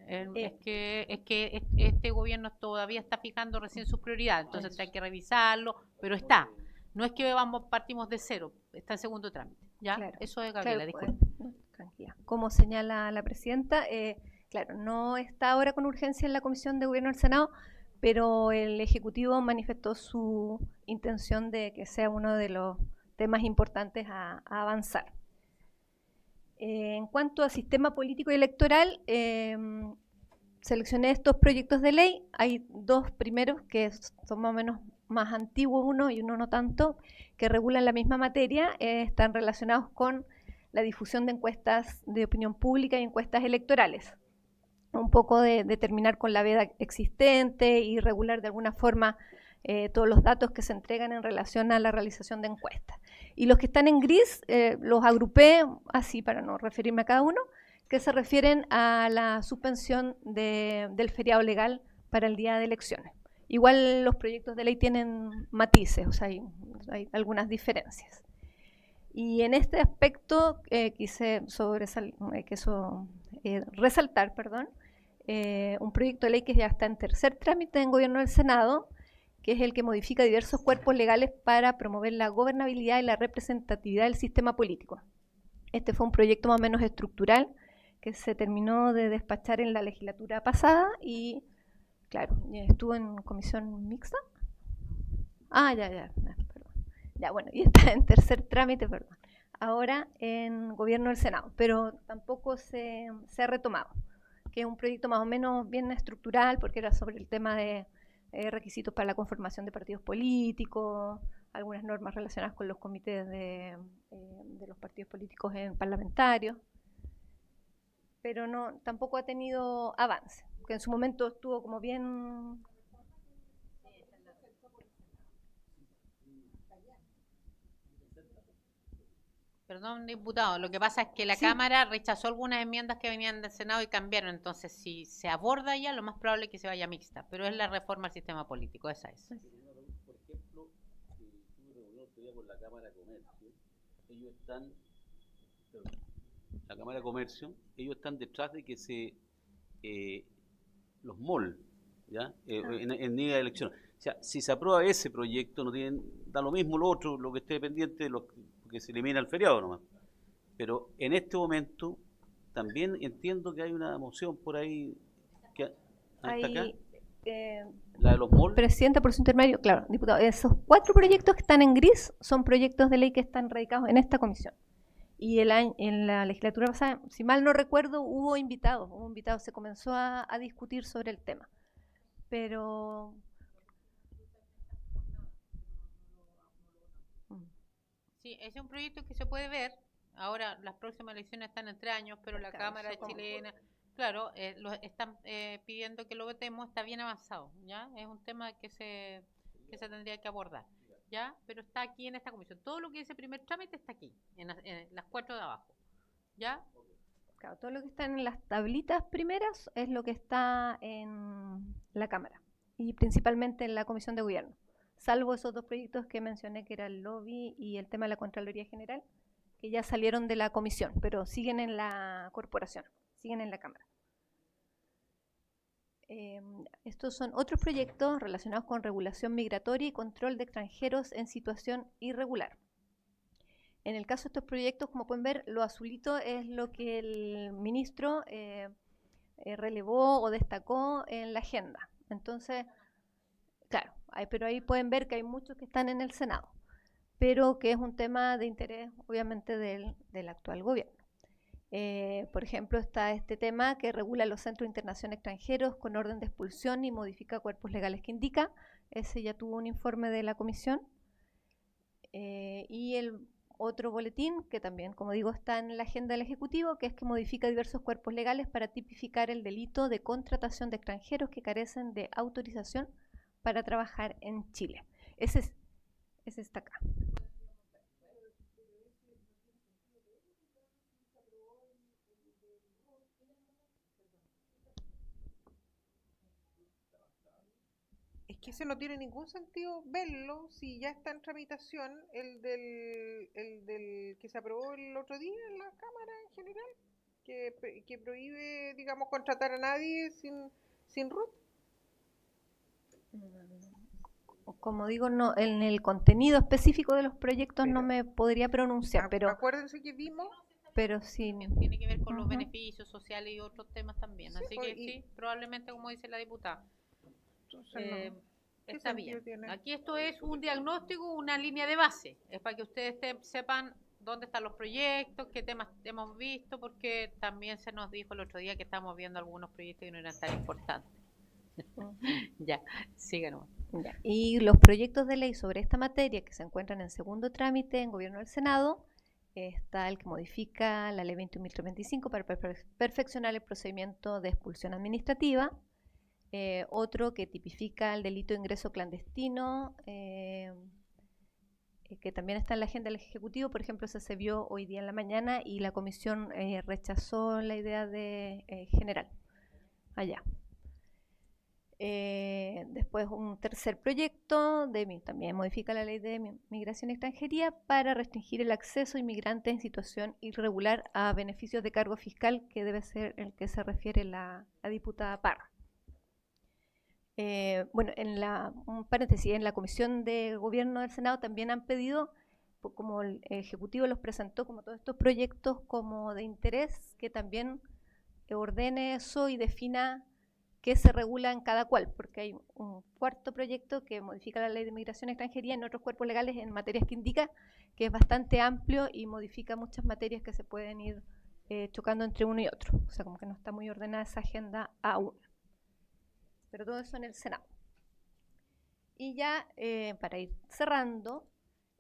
Es que este gobierno todavía está fijando recién sus prioridades, entonces hay que revisarlo, pero está. No es que partimos de cero, está en segundo trámite. ¿Ya? Claro, eso es, Gabriela, claro, disculpe. Tranquila. Como señala la presidenta, claro, no está ahora con urgencia en la Comisión de Gobierno del Senado, pero el Ejecutivo manifestó su intención de que sea uno de los temas importantes a avanzar. En cuanto al sistema político y electoral, seleccioné estos proyectos de ley. Hay dos primeros que son más o menos más antiguos, uno y uno no tanto, que regulan la misma materia, están relacionados con la difusión de encuestas de opinión pública y encuestas electorales. Un poco de terminar con la veda existente y regular de alguna forma todos los datos que se entregan en relación a la realización de encuestas. Y los que están en gris los agrupé así para no referirme a cada uno, que se refieren a la suspensión del feriado legal para el día de elecciones. Igual los proyectos de ley tienen matices, o sea, hay algunas diferencias. Y en este aspecto quise resaltar un proyecto de ley que ya está en tercer trámite en Gobierno del Senado, que es el que modifica diversos cuerpos legales para promover la gobernabilidad y la representatividad del sistema político. Este fue un proyecto más o menos estructural que se terminó de despachar en la legislatura pasada y, claro, estuvo en comisión mixta. Ya, bueno, y está en tercer trámite, ahora en Gobierno del Senado, pero tampoco se ha retomado, que es un proyecto más o menos bien estructural, porque era sobre el tema de requisitos para la conformación de partidos políticos, algunas normas relacionadas con los comités de los partidos políticos parlamentarios, pero tampoco ha tenido avance, que en su momento estuvo como bien... Perdón, diputado, lo que pasa es que la Cámara rechazó algunas enmiendas que venían del Senado y cambiaron, entonces si se aborda ya, lo más probable es que se vaya mixta, pero es la reforma al sistema político, esa es. Por ejemplo, tuve reunión otro día con la Cámara de Comercio, ellos están detrás de que los malls, ¿ya? En día de elecciones. O sea, si se aprueba ese proyecto, da lo mismo lo otro, lo que esté pendiente, que se elimina el feriado nomás. Pero en este momento también entiendo que hay una moción por ahí que hasta acá. La de los malls. Presidenta, por su intermedio, claro, diputado, esos 4 proyectos que están en gris son proyectos de ley que están radicados en esta comisión. Y en la legislatura pasada, si mal no recuerdo, hubo invitados, se comenzó a discutir sobre el tema. Pero... Sí, ese es un proyecto que se puede ver. Ahora las próximas elecciones están en 3 años, pero la Cámara chilena, claro, están pidiendo que lo votemos, está bien avanzado, ¿ya? Es un tema que se tendría que abordar. ¿ya? Pero está aquí en esta comisión. Todo lo que dice primer trámite está aquí, en las 4 de abajo, ¿ya? Claro, todo lo que está en las tablitas primeras es lo que está en la Cámara y principalmente en la Comisión de Gobierno, salvo esos 2 proyectos que mencioné, que era el lobby y el tema de la Contraloría General, que ya salieron de la comisión, pero siguen en la corporación, siguen en la Cámara. Estos son otros proyectos relacionados con regulación migratoria y control de extranjeros en situación irregular. En el caso de estos proyectos, como pueden ver, lo azulito es lo que el ministro relevó o destacó en la agenda. Entonces, claro, pero ahí pueden ver que hay muchos que están en el Senado, pero que es un tema de interés, obviamente, del actual gobierno. Por ejemplo, está este tema que regula los centros de internación extranjeros con orden de expulsión y modifica cuerpos legales que indica. Ese ya tuvo un informe de la comisión. Y el otro boletín, que también, como digo, está en la agenda del Ejecutivo, que es que modifica diversos cuerpos legales para tipificar el delito de contratación de extranjeros que carecen de autorización para trabajar en Chile. Ese está acá. Es que ese no tiene ningún sentido verlo si ya está en tramitación el del que se aprobó el otro día en la Cámara en general, que prohíbe, digamos, contratar a nadie sin RUT. Como digo, no, en el contenido específico de los proyectos no me podría pronunciar, pero acuérdense que vimos, pero sí tiene que ver con los beneficios sociales y otros temas también, Sí, así pues, que sí, probablemente, como dice la diputada, ¿qué está sentido bien. tiene? Aquí esto es un diagnóstico, una línea de base, es para que ustedes sepan dónde están los proyectos, qué temas hemos visto, porque también se nos dijo el otro día que estamos viendo algunos proyectos que no eran tan importantes. Ya, síganos. Ya. Y los proyectos de ley sobre esta materia que se encuentran en segundo trámite en Gobierno del Senado, está el que modifica la Ley 21.325 para perfeccionar el procedimiento de expulsión administrativa, otro que tipifica el delito de ingreso clandestino, que también está en la agenda del Ejecutivo. Por ejemplo, se vio hoy día en la mañana y la comisión rechazó la idea de general allá. Después un tercer proyecto también modifica la ley de migración y extranjería para restringir el acceso a inmigrantes en situación irregular a beneficios de cargo fiscal, que debe ser el que se refiere la diputada Parra. Bueno, un paréntesis, en la Comisión de Gobierno del Senado también han pedido, como el Ejecutivo los presentó como todos estos proyectos como de interés, que también ordene eso y defina qué se regula en cada cual, porque hay un cuarto proyecto que modifica la ley de migración y extranjería en otros cuerpos legales en materias que indica, que es bastante amplio y modifica muchas materias que se pueden ir chocando entre uno y otro. O sea, como que no está muy ordenada esa agenda aún. Pero todo eso en el Senado. Y ya para ir cerrando,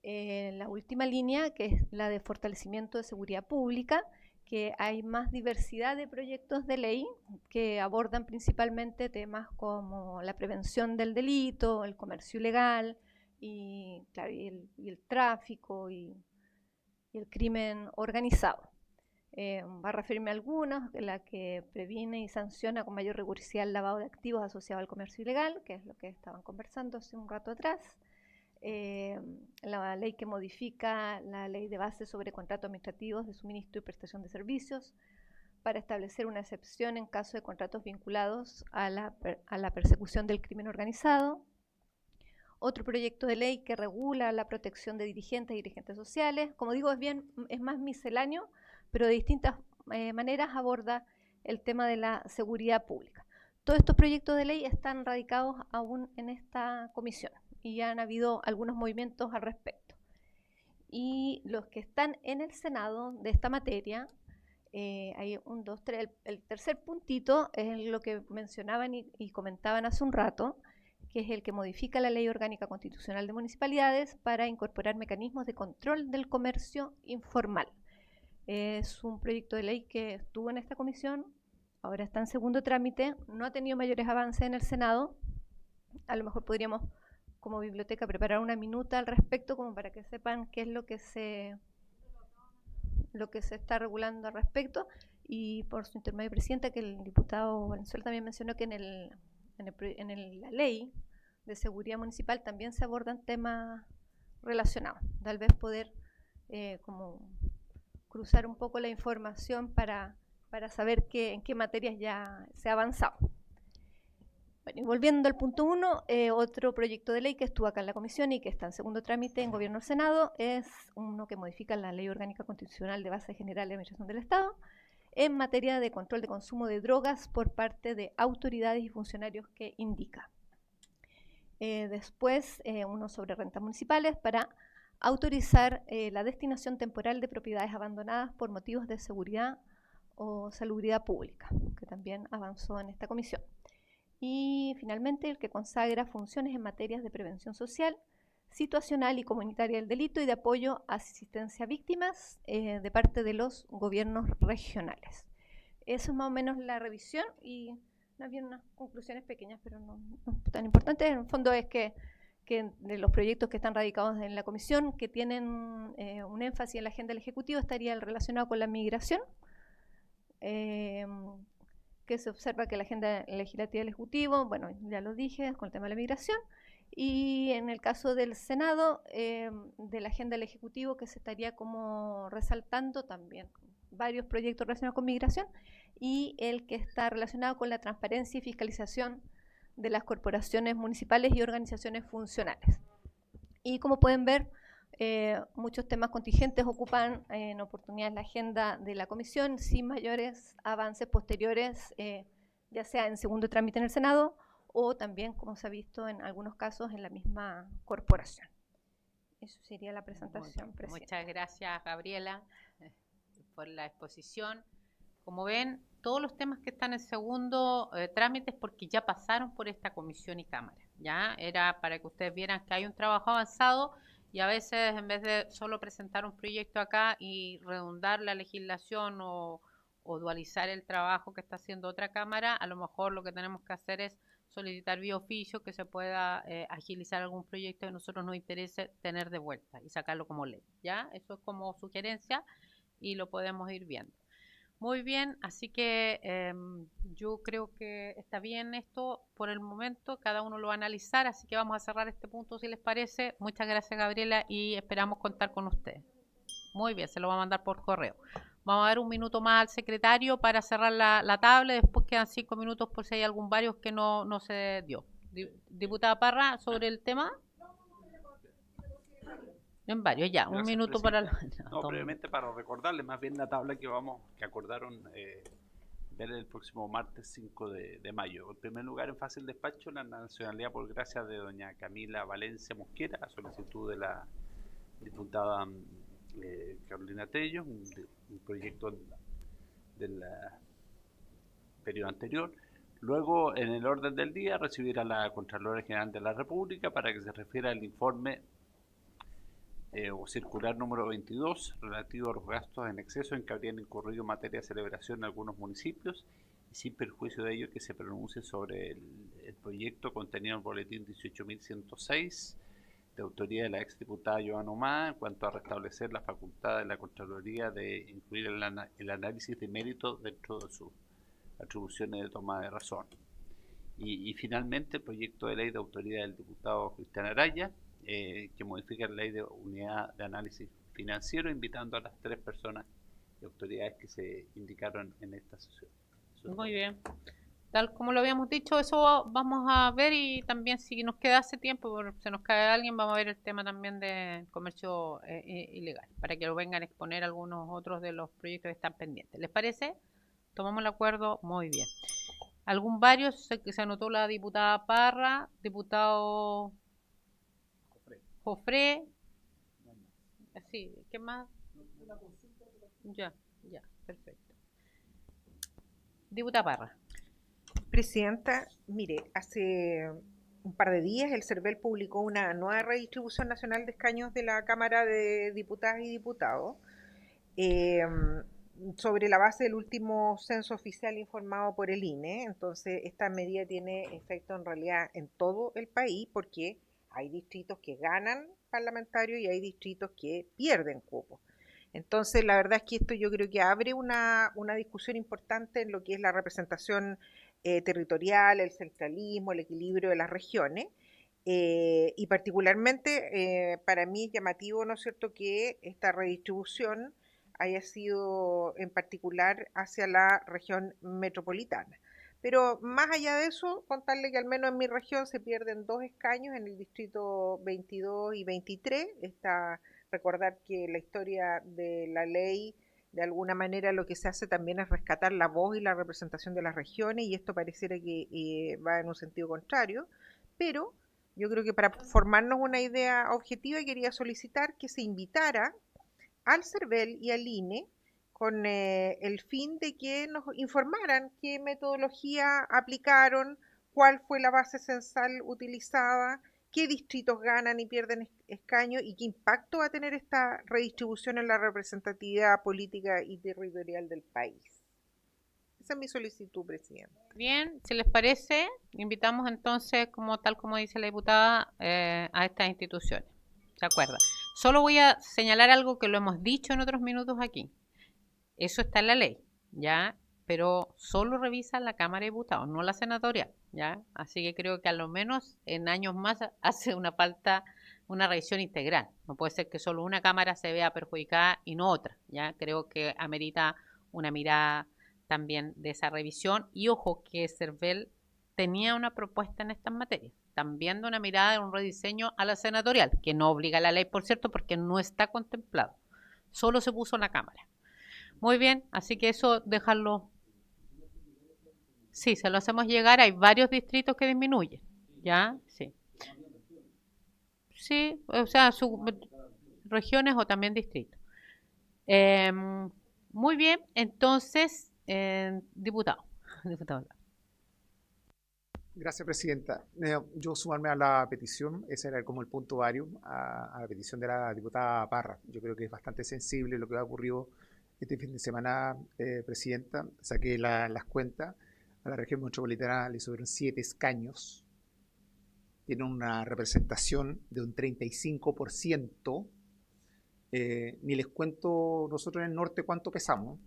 la última línea, que es la de fortalecimiento de seguridad pública, que hay más diversidad de proyectos de ley que abordan principalmente temas como la prevención del delito, el comercio ilegal y, claro, y el tráfico y el crimen organizado. Va a referirme a algunos, la que previene y sanciona con mayor rigurosidad el lavado de activos asociado al comercio ilegal, que es lo que estaban conversando hace un rato atrás. La ley que modifica la ley de base sobre contratos administrativos de suministro y prestación de servicios para establecer una excepción en caso de contratos vinculados a la persecución del crimen organizado. Otro proyecto de ley que regula la protección de dirigentes y dirigentes sociales. Como digo, es más misceláneo, pero de distintas maneras aborda el tema de la seguridad pública. Todos estos proyectos de ley están radicados aún en esta comisión y ya han habido algunos movimientos al respecto. Y los que están en el Senado de esta materia, hay un, dos, tres. El tercer puntito es lo que mencionaban y comentaban hace un rato, que es el que modifica la Ley Orgánica Constitucional de Municipalidades para incorporar mecanismos de control del comercio informal. Es un proyecto de ley que estuvo en esta comisión, ahora está en segundo trámite, no ha tenido mayores avances en el Senado. A lo mejor podríamos como biblioteca preparar una minuta al respecto, como para que sepan qué es lo que se está regulando al respecto. Y por su intermedio, Presidenta, que el diputado Valenzuela también mencionó que en la ley de seguridad municipal también se abordan temas relacionados. Tal vez poder como cruzar un poco la información para saber en qué materias ya se ha avanzado. Bueno, y volviendo al punto 1, otro proyecto de ley que estuvo acá en la comisión y que está en segundo trámite en Gobierno del Senado es uno que modifica la Ley Orgánica Constitucional de Base General de Administración del Estado en materia de control de consumo de drogas por parte de autoridades y funcionarios que indica. Después, uno sobre rentas municipales para autorizar la destinación temporal de propiedades abandonadas por motivos de seguridad o salubridad pública, que también avanzó en esta comisión. Y finalmente el que consagra funciones en materias de prevención social, situacional y comunitaria del delito y de apoyo a asistencia a víctimas de parte de los gobiernos regionales. Eso es más o menos la revisión y había unas conclusiones pequeñas, pero no tan importantes. En el fondo es que de los proyectos que están radicados en la comisión, que tienen un énfasis en la agenda del Ejecutivo, estaría el relacionado con la migración, que se observa que la agenda legislativa del Ejecutivo, bueno, ya lo dije, con el tema de la migración, y en el caso del Senado, de la agenda del Ejecutivo, que se estaría como resaltando también varios proyectos relacionados con migración, y el que está relacionado con la transparencia y fiscalización de las corporaciones municipales y organizaciones funcionales. Y como pueden ver, muchos temas contingentes ocupan en oportunidad la agenda de la comisión sin mayores avances posteriores, ya sea en segundo trámite en el Senado o también, como se ha visto en algunos casos, en la misma corporación. Eso sería la presentación, Presidenta. Muchas gracias, Gabriela, por la exposición. Como ven, todos los temas que están en segundo trámite es porque ya pasaron por esta comisión y Cámara. ¿Ya? Era para que ustedes vieran que hay un trabajo avanzado. Y a veces, en vez de solo presentar un proyecto acá y redundar la legislación o dualizar el trabajo que está haciendo otra cámara, a lo mejor lo que tenemos que hacer es solicitar vía oficio que se pueda agilizar algún proyecto que a nosotros nos interese tener de vuelta y sacarlo como ley. ¿Ya? Eso es como sugerencia y lo podemos ir viendo. Muy bien, así que yo creo que está bien esto por el momento, cada uno lo va a analizar, así que vamos a cerrar este punto si les parece. Muchas gracias, Gabriela, y esperamos contar con usted. Muy bien, se lo va a mandar por correo. Vamos a dar un minuto más al secretario para cerrar la tabla, después quedan 5 minutos por si hay algún varios que no se dio. Diputada Parra, sobre el tema. En varios, ya, un minuto para No, brevemente para recordarles más bien la tabla que acordaron ver el próximo martes 5 de mayo. En primer lugar, en fase del despacho, la nacionalidad por gracia de doña Camila Valencia Mosquera, a solicitud de la diputada Carolina Tello, un proyecto del periodo anterior. Luego, en el orden del día, recibir a la Contralora General de la República para que se refiera al informe o circular número 22 relativo a los gastos en exceso en que habrían incurrido en materia de celebración en algunos municipios y sin perjuicio de ello que se pronuncie sobre el proyecto contenido en el boletín 18.106 de autoría de la exdiputada Joana Humada en cuanto a restablecer la facultad de la Contraloría de incluir el análisis de mérito dentro de sus atribuciones de toma de razón. Y finalmente el proyecto de ley de autoría del diputado Cristian Araya, que modifica la ley de unidad de análisis financiero, invitando a las 3 personas y autoridades que se indicaron en esta sesión. Muy bien. Tal como lo habíamos dicho, eso vamos a ver, y también si nos queda hace tiempo, se nos cae alguien, vamos a ver el tema también de comercio ilegal, para que lo vengan a exponer algunos otros de los proyectos que están pendientes. ¿Les parece? Tomamos el acuerdo, muy bien. ¿Algún varios? Que se anotó la diputada Parra, diputado Jofré. Sí, ¿qué más? Ya, perfecto. Diputada Parra. Presidenta, mire, hace un par de días el CERVEL publicó una nueva redistribución nacional de escaños de la Cámara de Diputadas y Diputados sobre la base del último censo oficial informado por el INE. Entonces, esta medida tiene efecto en realidad en todo el país porque Hay distritos que ganan parlamentarios y hay distritos que pierden cupos. Entonces, la verdad es que esto yo creo que abre una discusión importante en lo que es la representación territorial, el centralismo, el equilibrio de las regiones. Y particularmente para mí es llamativo, ¿no es cierto?, que esta redistribución haya sido en particular hacia la región metropolitana. Pero más allá de eso, contarle que al menos en mi región se pierden 2 escaños en el distrito 22 y 23. Recordar que la historia de la ley, de alguna manera lo que se hace también es rescatar la voz y la representación de las regiones, y esto pareciera que va en un sentido contrario, pero yo creo que para formarnos una idea objetiva quería solicitar que se invitara al CERVEL y al INE con el fin de que nos informaran qué metodología aplicaron, cuál fue la base censal utilizada, qué distritos ganan y pierden escaños y qué impacto va a tener esta redistribución en la representatividad política y territorial del país. Esa es mi solicitud, presidente. Bien, si les parece, invitamos entonces, tal como dice la diputada, a estas instituciones. ¿Se acuerda? Solo voy a señalar algo que lo hemos dicho en otros minutos aquí. Eso está en la ley, ¿ya? Pero solo revisa la Cámara de Diputados, no la senatorial, ¿ya? Así que creo que a lo menos en años más hace una falta una revisión integral. No puede ser que solo una Cámara se vea perjudicada y no otra, ¿ya? Creo que amerita una mirada también de esa revisión. Y ojo que CERVEL tenía una propuesta en estas materias, también de una mirada de un rediseño a la senatorial, que no obliga a la ley, por cierto, porque no está contemplado. Solo se puso en la Cámara. Muy bien, así que eso dejarlo. Sí, se lo hacemos llegar. Hay varios distritos que disminuyen, ¿ya? Sí. Sí, o sea, regiones o también distritos. Muy bien, entonces, diputado. Gracias, presidenta. Yo sumarme a la petición, ese era como el punto vario, a la petición de la diputada Parra. Yo creo que es bastante sensible lo que ha ocurrido este fin de semana, presidenta. Saqué las cuentas. A la región metropolitana le sobraron 7 escaños. Tiene una representación de un 35%. Ni les cuento nosotros en el norte cuánto pesamos.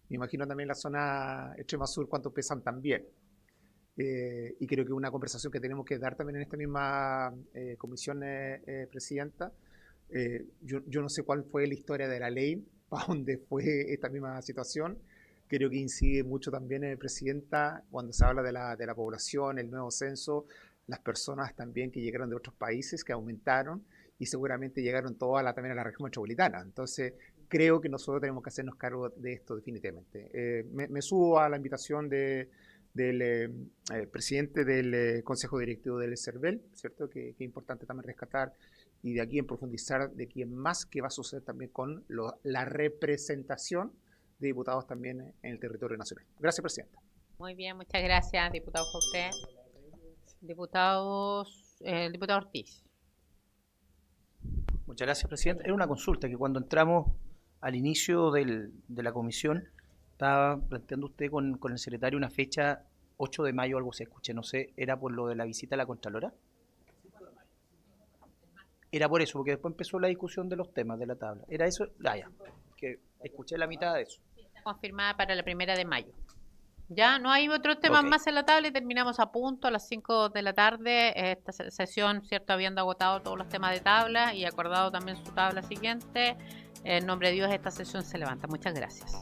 Me imagino también en la zona extrema sur cuánto pesan también. Y creo que una conversación que tenemos que dar también en esta misma comisión, presidenta. Yo no sé cuál fue la historia de la ley, para dónde fue esta misma situación. Creo que incide mucho también, presidenta, cuando se habla de la población, el nuevo censo, las personas también que llegaron de otros países, que aumentaron, y seguramente llegaron todas también a la región metropolitana. Entonces, creo que nosotros tenemos que hacernos cargo de esto definitivamente. Me subo a la invitación del presidente del Consejo Directivo del CERVEL, ¿cierto? Que es importante también rescatar, y de aquí en profundizar de quién más que va a suceder también con la representación de diputados también en el territorio nacional. Gracias, presidenta. Muy bien, muchas gracias, diputado José. Diputado Ortiz. Muchas gracias, presidente. Era una consulta que cuando entramos al inicio de la comisión, estaba planteando usted con el secretario una fecha 8 de mayo, algo se escuche, no sé, ¿era por lo de la visita a la Contralora? Era por eso, porque después empezó la discusión de los temas de la tabla. ¿Era eso? Ya, que escuché la mitad de eso. Está confirmada para la 1 de mayo. Ya no hay otros temas más en la tabla y terminamos a punto a las 5 de la tarde. Esta sesión, cierto, habiendo agotado todos los temas de tabla y acordado también su tabla siguiente. En nombre de Dios, esta sesión se levanta. Muchas gracias.